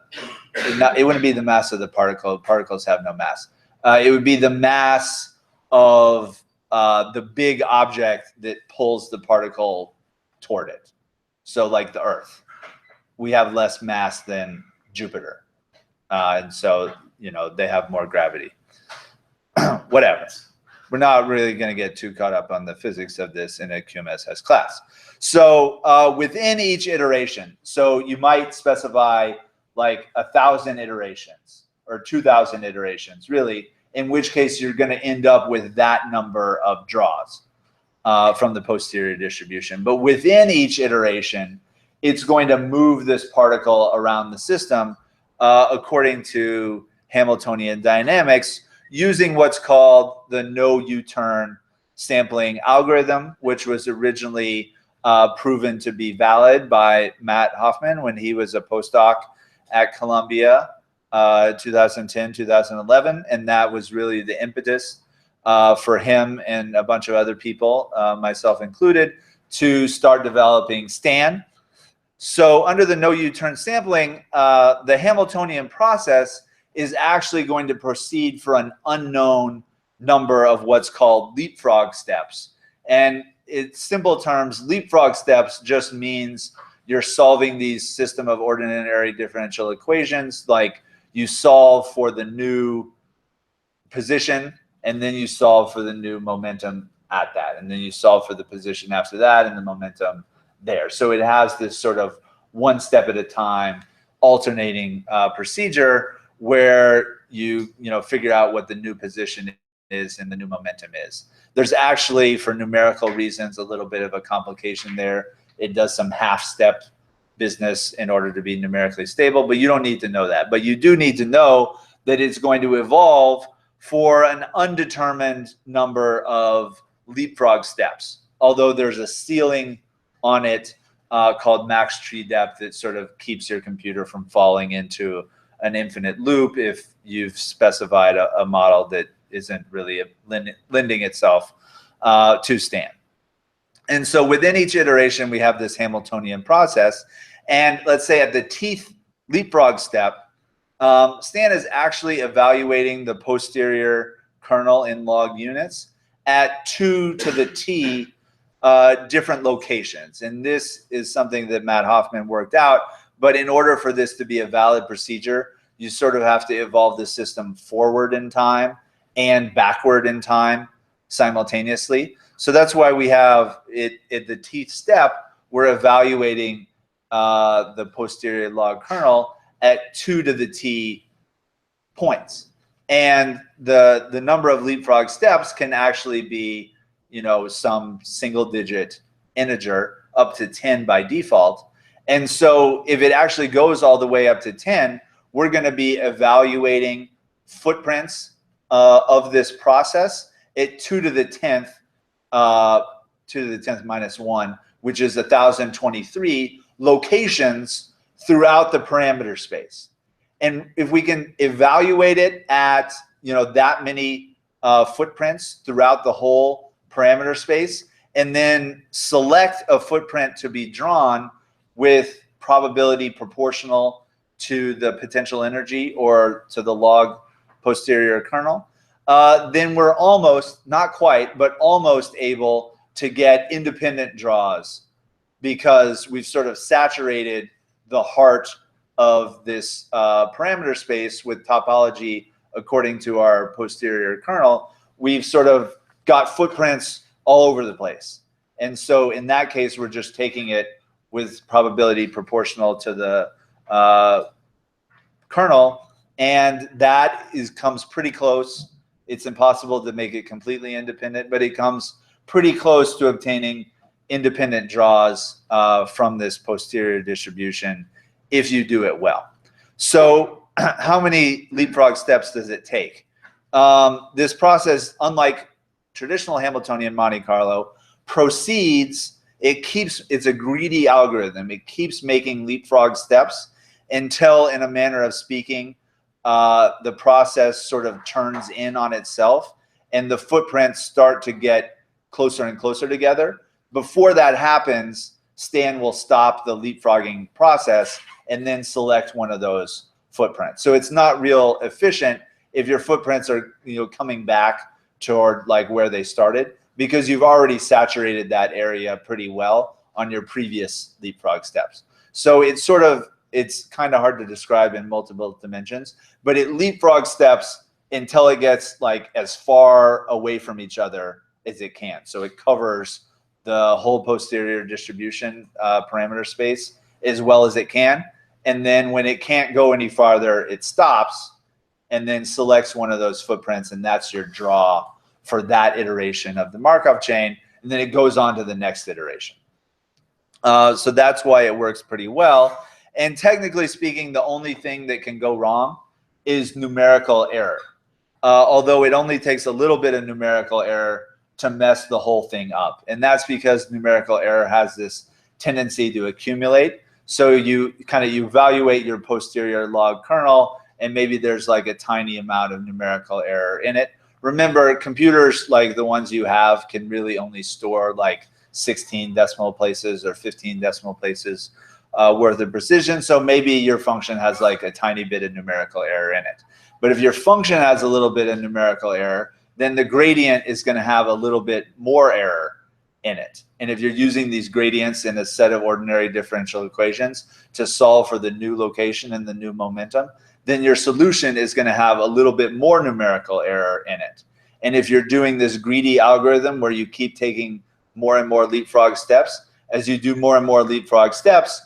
it wouldn't be the mass of the particle. Particles have no mass. It would be the mass of the big object that pulls the particle toward it. So like the Earth, we have less mass than Jupiter. And so, they have more gravity. Whatever. we're not really going to get too caught up on the physics of this in a QMSS class. So within each iteration, so you might specify like 1,000 iterations or 2,000 iterations, really, in which case you're going to end up with that number of draws from the posterior distribution. But within each iteration, it's going to move this particle around the system according to Hamiltonian dynamics, using what's called the no U-turn sampling algorithm, which was originally proven to be valid by Matt Hoffman when he was a postdoc at Columbia, 2010, 2011. And that was really the impetus for him and a bunch of other people, myself included, to start developing STAN. So under the no U-turn sampling, the Hamiltonian process is actually going to proceed for an unknown number of what's called leapfrog steps. And in simple terms, leapfrog steps just means you're solving these system of ordinary differential equations. Like you solve for the new position, and then you solve for the new momentum at that. And then you solve for the position after that and the momentum there. So it has this sort of one step at a time alternating procedure where you figure out what the new position is and the new momentum is. There's actually, for numerical reasons, a little bit of a complication there. It does some half-step business in order to be numerically stable, but you don't need to know that. But you do need to know that it's going to evolve for an undetermined number of leapfrog steps, although there's a ceiling on it called max tree depth that sort of keeps your computer from falling into an infinite loop if you've specified a model that isn't really lending itself to STAN. And so within each iteration, we have this Hamiltonian process. And let's say at the teeth leapfrog step, STAN is actually evaluating the posterior kernel in log units at 2 to the t different locations. And this is something that Matt Hoffman worked out. But in order for this to be a valid procedure, you sort of have to evolve the system forward in time and backward in time simultaneously. So that's why we have it at the teeth step, we're evaluating the posterior log kernel at 2 to the t points. And the number of leapfrog steps can actually be, some single digit integer up to 10 by default. And so if it actually goes all the way up to 10, we're going to be evaluating footprints of this process at 2 to the 10th, 2 to the 10th minus 1, which is 1,023 locations throughout the parameter space. And if we can evaluate it at that many footprints throughout the whole parameter space, and then select a footprint to be drawn with probability proportional to the potential energy or to the log posterior kernel, then we're almost, not quite, but almost able to get independent draws, because we've sort of saturated the heart of this parameter space with topology according to our posterior kernel. We've sort of got footprints all over the place. And so in that case, we're just taking it with probability proportional to the kernel, and that comes pretty close. It's impossible to make it completely independent, but it comes pretty close to obtaining independent draws from this posterior distribution if you do it well. So how many leapfrog steps does it take? This process, unlike traditional Hamiltonian Monte Carlo, proceeds, it's a greedy algorithm. It keeps making leapfrog steps until, in a manner of speaking, the process sort of turns in on itself and the footprints start to get closer and closer together. Before that happens, STAN will stop the leapfrogging process and then select one of those footprints. So it's not real efficient if your footprints are coming back toward like where they started, because you've already saturated that area pretty well on your previous leapfrog steps. So it's kind of hard to describe in multiple dimensions, but it leapfrog steps until it gets like as far away from each other as it can. So it covers the whole posterior distribution parameter space as well as it can. And then when it can't go any farther, it stops and then selects one of those footprints, and that's your draw for that iteration of the Markov chain. And then it goes on to the next iteration. So that's why it works pretty well. And technically speaking, the only thing that can go wrong is numerical error. Although it only takes a little bit of numerical error to mess the whole thing up. And that's because numerical error has this tendency to accumulate. So you evaluate your posterior log kernel, and maybe there's like a tiny amount of numerical error in it. Remember, computers like the ones you have can really only store like 16 decimal places or 15 decimal places worth of precision. So maybe your function has like a tiny bit of numerical error in it. But if your function has a little bit of numerical error, then the gradient is going to have a little bit more error in it. And if you're using these gradients in a set of ordinary differential equations to solve for the new location and the new momentum, then your solution is going to have a little bit more numerical error in it. And if you're doing this greedy algorithm where you keep taking more and more leapfrog steps, as you do more and more leapfrog steps,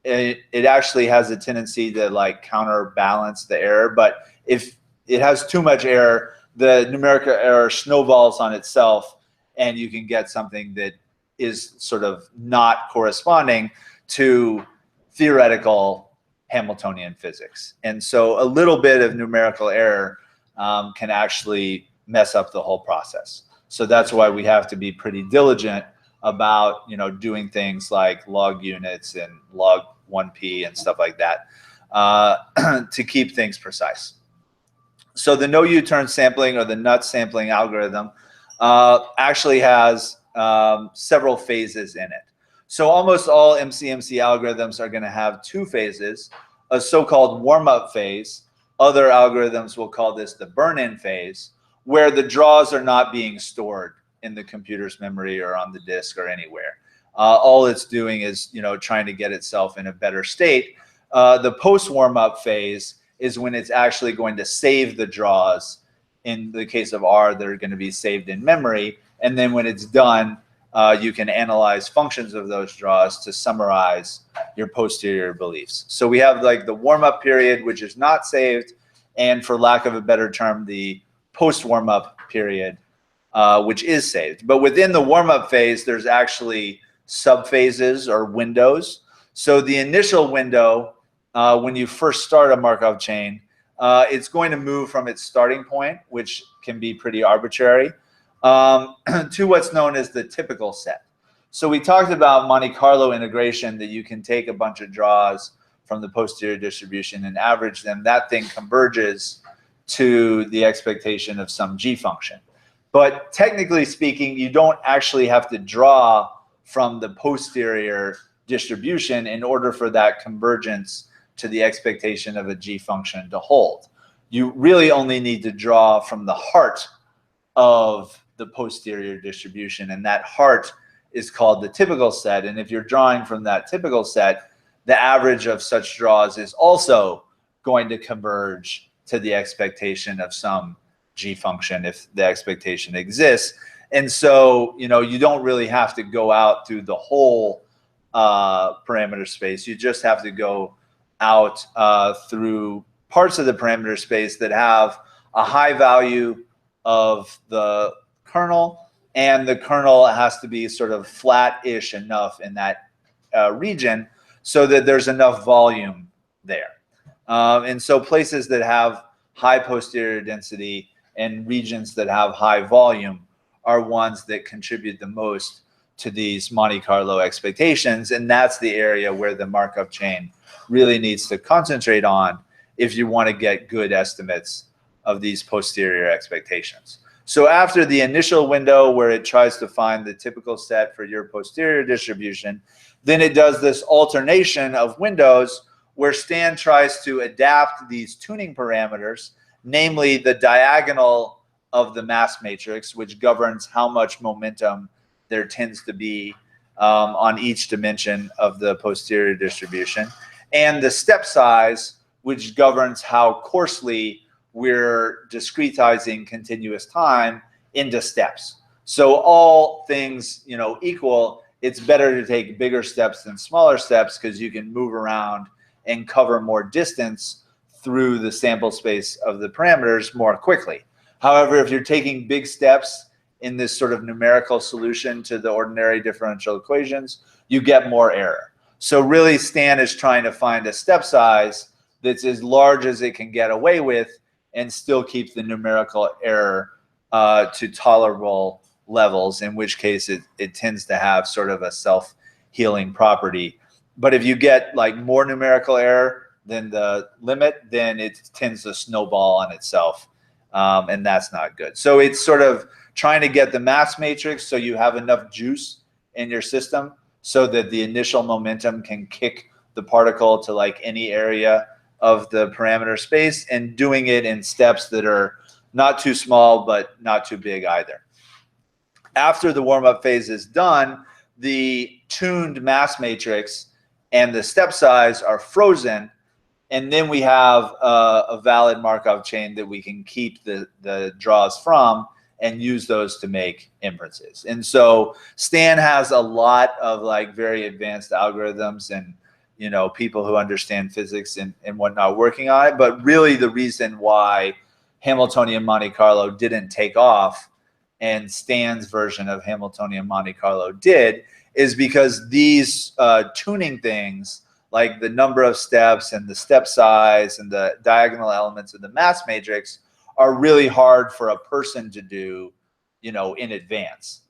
it actually has a tendency to like counterbalance the error. But if it has too much error, the numerical error snowballs on itself, and you can get something that is sort of not corresponding to theoretical Hamiltonian physics. And so a little bit of numerical error can actually mess up the whole process. So that's why we have to be pretty diligent about, doing things like log units and log 1p and stuff like that to keep things precise. So the no U-turn sampling, or the nut sampling algorithm, actually has several phases in it. So almost all MCMC algorithms are going to have two phases, a so-called warm-up phase. Other algorithms will call this the burn-in phase, where the draws are not being stored in the computer's memory or on the disk or anywhere. All it's doing is, trying to get itself in a better state. The post-warm-up phase is when it's actually going to save the draws. In the case of R, they're going to be saved in memory. And then when it's done, you can analyze functions of those draws to summarize your posterior beliefs. So we have like the warm-up period, which is not saved, and for lack of a better term, the post-warm-up period, which is saved. But within the warm-up phase, there's actually subphases or windows. So the initial window, when you first start a Markov chain, it's going to move from its starting point, which can be pretty arbitrary, to what's known as the typical set. So we talked about Monte Carlo integration, that you can take a bunch of draws from the posterior distribution and average them. That thing converges to the expectation of some G function. But technically speaking, you don't actually have to draw from the posterior distribution in order for that convergence to the expectation of a G function to hold. You really only need to draw from the heart of the posterior distribution, and that heart is called the typical set. And if you're drawing from that typical set, the average of such draws is also going to converge to the expectation of some G function if the expectation exists. And so, you don't really have to go out through the whole parameter space. You just have to go out through parts of the parameter space that have a high value of the kernel, and the kernel has to be sort of flat-ish enough in that region so that there's enough volume there. And so places that have high posterior density and regions that have high volume are ones that contribute the most to these Monte Carlo expectations, and that's the area where the Markov chain really needs to concentrate on if you want to get good estimates of these posterior expectations. So after the initial window where it tries to find the typical set for your posterior distribution, then it does this alternation of windows where Stan tries to adapt these tuning parameters, namely the diagonal of the mass matrix, which governs how much momentum there tends to be on each dimension of the posterior distribution, and the step size, which governs how coarsely we're discretizing continuous time into steps. So all things, you know, equal, it's better to take bigger steps than smaller steps because you can move around and cover more distance through the sample space of the parameters more quickly. However, if you're taking big steps in this sort of numerical solution to the ordinary differential equations, you get more error. So really, Stan is trying to find a step size that's as large as it can get away with and still keep the numerical error to tolerable levels, in which case it tends to have sort of a self-healing property. But if you get like more numerical error than the limit, then it tends to snowball on itself, and that's not good. So it's sort of trying to get the mass matrix so you have enough juice in your system so that the initial momentum can kick the particle to like any area of the parameter space, and doing it in steps that are not too small but not too big either. After the warm-up phase is done, the tuned mass matrix and the step size are frozen, and then we have a valid Markov chain that we can keep the draws from and use those to make inferences. And so Stan has a lot of like very advanced algorithms and, you know, people who understand physics and whatnot working on it. But really the reason why Hamiltonian Monte Carlo didn't take off and Stan's version of Hamiltonian Monte Carlo did is because these tuning things, like the number of steps and the step size and the diagonal elements of the mass matrix, are really hard for a person to do, you know, in advance.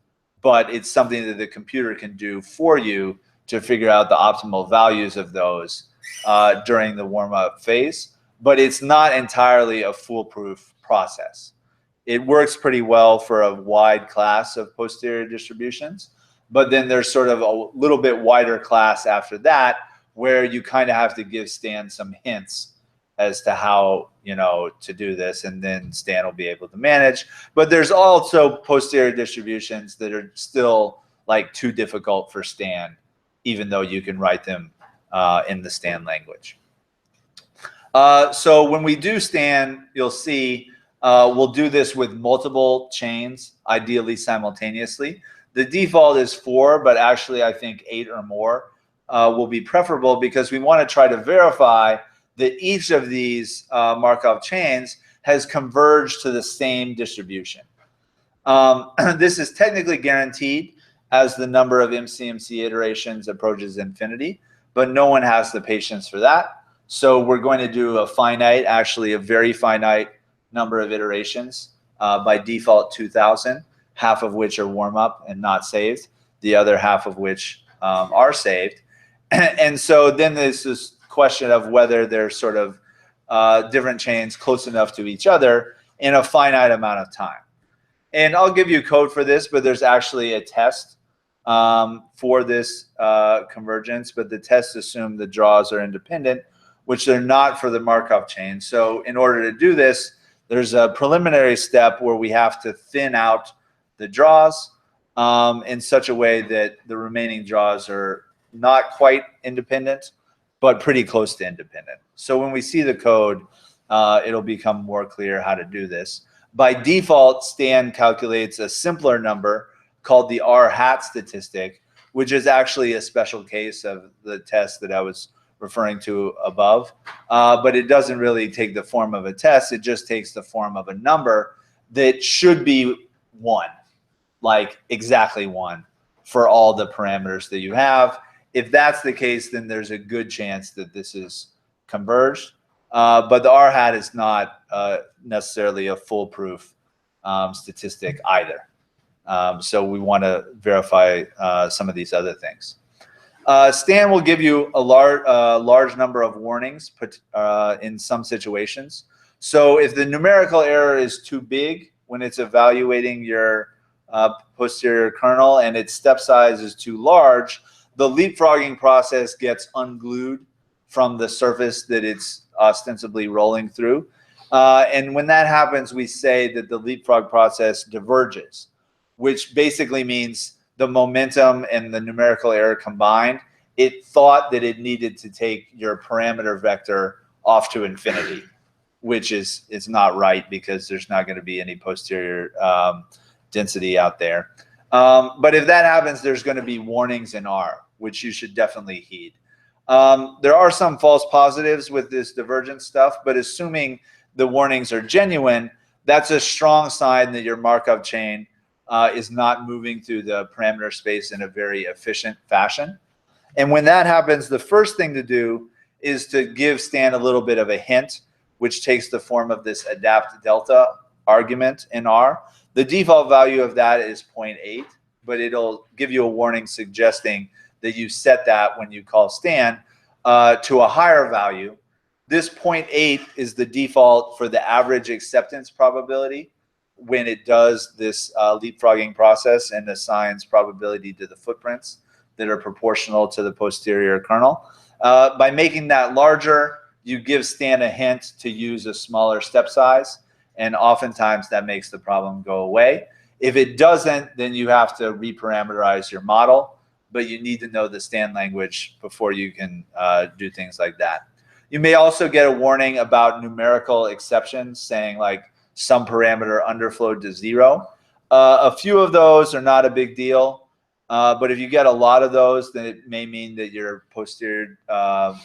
But it's something that the computer can do for you to figure out the optimal values of those during the warm-up phase. But it's not entirely a foolproof process. It works pretty well for a wide class of posterior distributions, but then there's sort of a little bit wider class after that where you kind of have to give Stan some hints as to how, you know, to do this, and then Stan will be able to manage. But there's also posterior distributions that are still like too difficult for Stan, even though you can write them in the Stan language. So when we do Stan, you'll see we'll do this with multiple chains, ideally simultaneously. The default is 4, but actually I think 8 or more will be preferable, because we want to try to verify that each of these Markov chains has converged to the same distribution. This is technically guaranteed as the number of MCMC iterations approaches infinity, but no one has the patience for that. So we're going to do a finite, actually a very finite number of iterations, by default 2,000, half of which are warm-up and not saved, the other half of which are saved. And so then there's this question of whether they're sort of different chains close enough to each other in a finite amount of time. And I'll give you code for this, but there's actually a test for this convergence, but the tests assume the draws are independent, which they're not for the Markov chain. So in order to do this, there's a preliminary step where we have to thin out the draws in such a way that the remaining draws are not quite independent, but pretty close to independent. So when we see the code, it'll become more clear how to do this. By default, Stan calculates a simpler number called the R hat statistic, which is actually a special case of the test that I was referring to above. But it doesn't really take the form of a test. It just takes the form of a number that should be 1, like exactly 1 for all the parameters that you have. If that's the case, then there's a good chance that this is converged. But the R hat is not necessarily a foolproof statistic either. So we want to verify some of these other things. Stan will give you a large number of warnings in some situations. So if the numerical error is too big when it's evaluating your posterior kernel and its step size is too large, the leapfrogging process gets unglued from the surface that it's ostensibly rolling through. And when that happens, we say that the leapfrog process diverges, which basically means the momentum and the numerical error combined, it thought that it needed to take your parameter vector off to infinity. which is not right because there's not going to be any posterior density out there. But if that happens, there's going to be warnings in R, which you should definitely heed. There are some false positives with this divergence stuff, but assuming the warnings are genuine, that's a strong sign that your Markov chain is not moving through the parameter space in a very efficient fashion. And when that happens, the first thing to do is to give Stan a little bit of a hint, which takes the form of this adapt delta argument in R. The default value of that is 0.8, but it'll give you a warning suggesting that you set that when you call Stan to a higher value. This 0.8 is the default for the average acceptance probability when it does this leapfrogging process and assigns probability to the footprints that are proportional to the posterior kernel. By making that larger, you give Stan a hint to use a smaller step size, and oftentimes that makes the problem go away. If it doesn't, then you have to reparameterize your model, but you need to know the Stan language before you can do things like that. You may also get a warning about numerical exceptions saying like some parameter underflowed to 0. A few of those are not a big deal, but if you get a lot of those, then it may mean that your posterior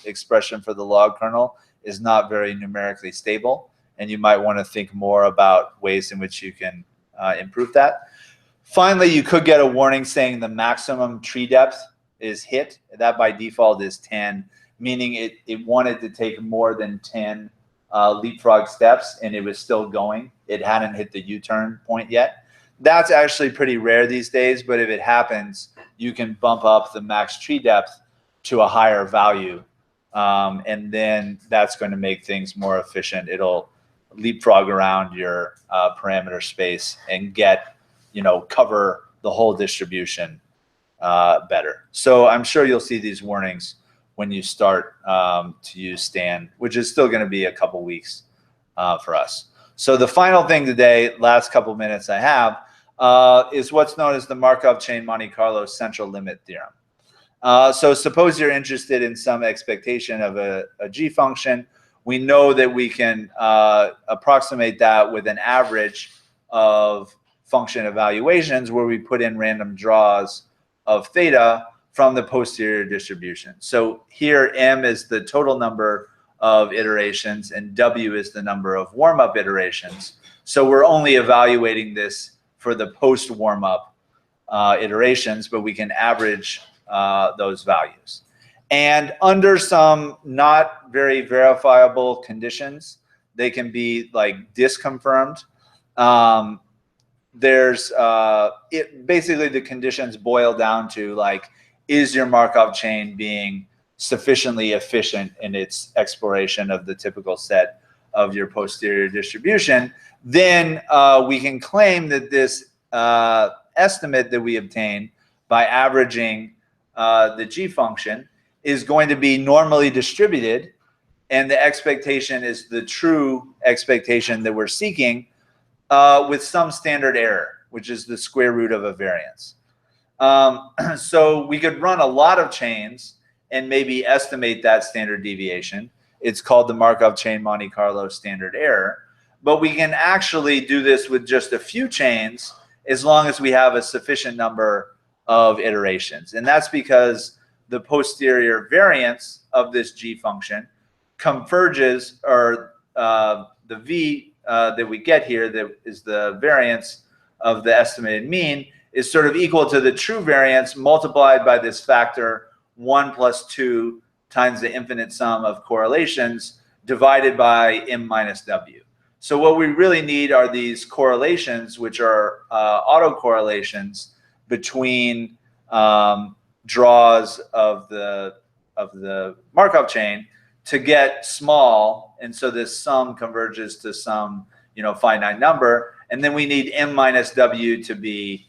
expression for the log kernel is not very numerically stable, and you might want to think more about ways in which you can improve that. Finally, you could get a warning saying the maximum tree depth is hit. That by default is 10, meaning it wanted to take more than 10 leapfrog steps, and it was still going. It hadn't hit the U-turn point yet. That's actually pretty rare these days, but if it happens, you can bump up the max tree depth to a higher value, and then that's going to make things more efficient. It'll leapfrog around your parameter space and get, cover the whole distribution better. So I'm sure you'll see these warnings when you start to use Stan, which is still going to be a couple weeks for us. So the final thing today, last couple minutes I have, is what's known as the Markov chain Monte Carlo central limit theorem. So suppose you're interested in some expectation of a G function. We know that we can approximate that with an average of function evaluations where we put in random draws of theta from the posterior distribution. So here M is the total number of iterations and W is the number of warm-up iterations. So we're only evaluating this for the post warm-up iterations, but we can average those values. And under some not very verifiable conditions, they can be like disconfirmed. Basically the conditions boil down to like, is your Markov chain being sufficiently efficient in its exploration of the typical set of your posterior distribution? Then we can claim that this estimate that we obtain by averaging the G function is going to be normally distributed, and the expectation is the true expectation that we're seeking with some standard error, which is the square root of a variance. So we could run a lot of chains and maybe estimate that standard deviation. It's called the Markov chain Monte Carlo standard error. But we can actually do this with just a few chains as long as we have a sufficient number of iterations. And that's because the posterior variance of this G function converges, or the V that we get here, that is the variance of the estimated mean, is sort of equal to the true variance multiplied by this factor 1 plus 2 times the infinite sum of correlations divided by M minus W. So what we really need are these correlations, which are autocorrelations between draws of the Markov chain to get small, and so this sum converges to some finite number, and then we need M minus W to be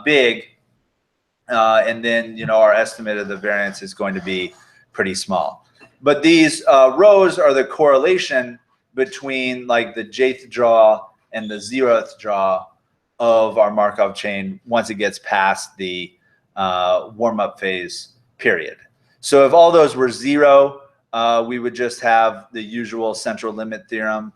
big, and then our estimate of the variance is going to be pretty small. But these rows are the correlation between like the jth draw and the 0th draw of our Markov chain once it gets past the warm-up phase period. So if all those were 0, we would just have the usual central limit theorem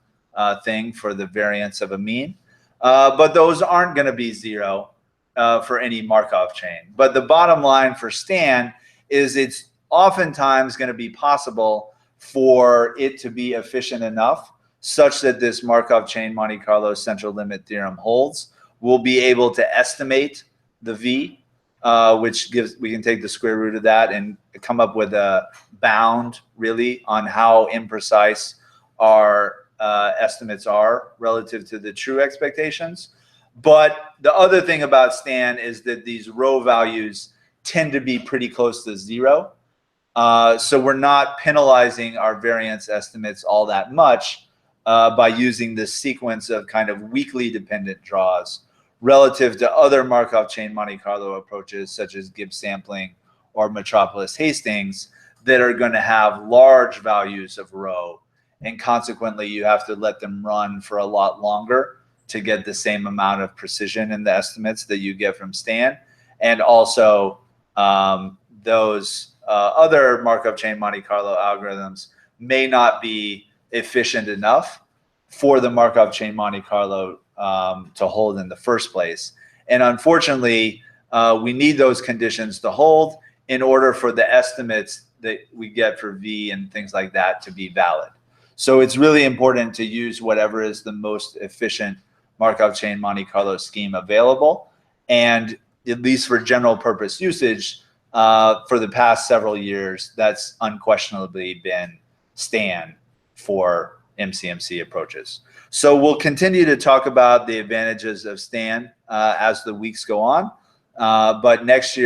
thing for the variance of a mean. But those aren't going to be 0 for any Markov chain. But the bottom line for Stan is it's oftentimes going to be possible for it to be efficient enough such that this Markov chain Monte Carlo central limit theorem holds. We'll be able to estimate the V, which gives, we can take the square root of that and come up with a bound really on how imprecise our estimates are relative to the true expectations. But the other thing about Stan is that these rho values tend to be pretty close to 0. So we're not penalizing our variance estimates all that much by using this sequence of kind of weakly dependent draws relative to other Markov chain Monte Carlo approaches such as Gibbs sampling or Metropolis Hastings that are going to have large values of rho, and consequently you have to let them run for a lot longer to get the same amount of precision in the estimates that you get from Stan. And also those other Markov chain Monte Carlo algorithms may not be efficient enough for the Markov chain Monte Carlo to hold in the first place. And unfortunately, we need those conditions to hold in order for the estimates that we get for V and things like that to be valid. So it's really important to use whatever is the most efficient Markov chain Monte Carlo scheme available. And at least for general purpose usage, for the past several years, that's unquestionably been Stan for MCMC approaches. So we'll continue to talk about the advantages of Stan as the weeks go on. But next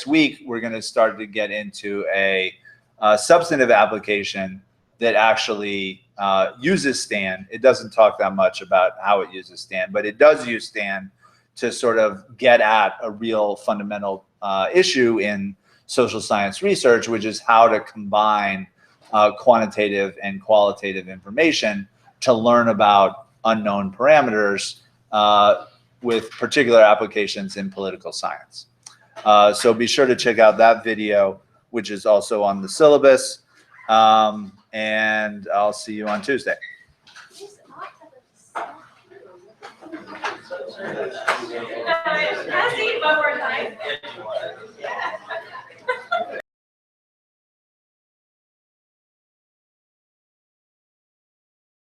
week, we're going to start to get into a substantive application that actually uses Stan. It doesn't talk that much about how it uses Stan, but it does use Stan to sort of get at a real fundamental issue in social science research, which is how to combine quantitative and qualitative information to learn about unknown parameters with particular applications in political science. So be sure to check out that video, which is also on the syllabus. And I'll see you on Tuesday. Can I see it one more time?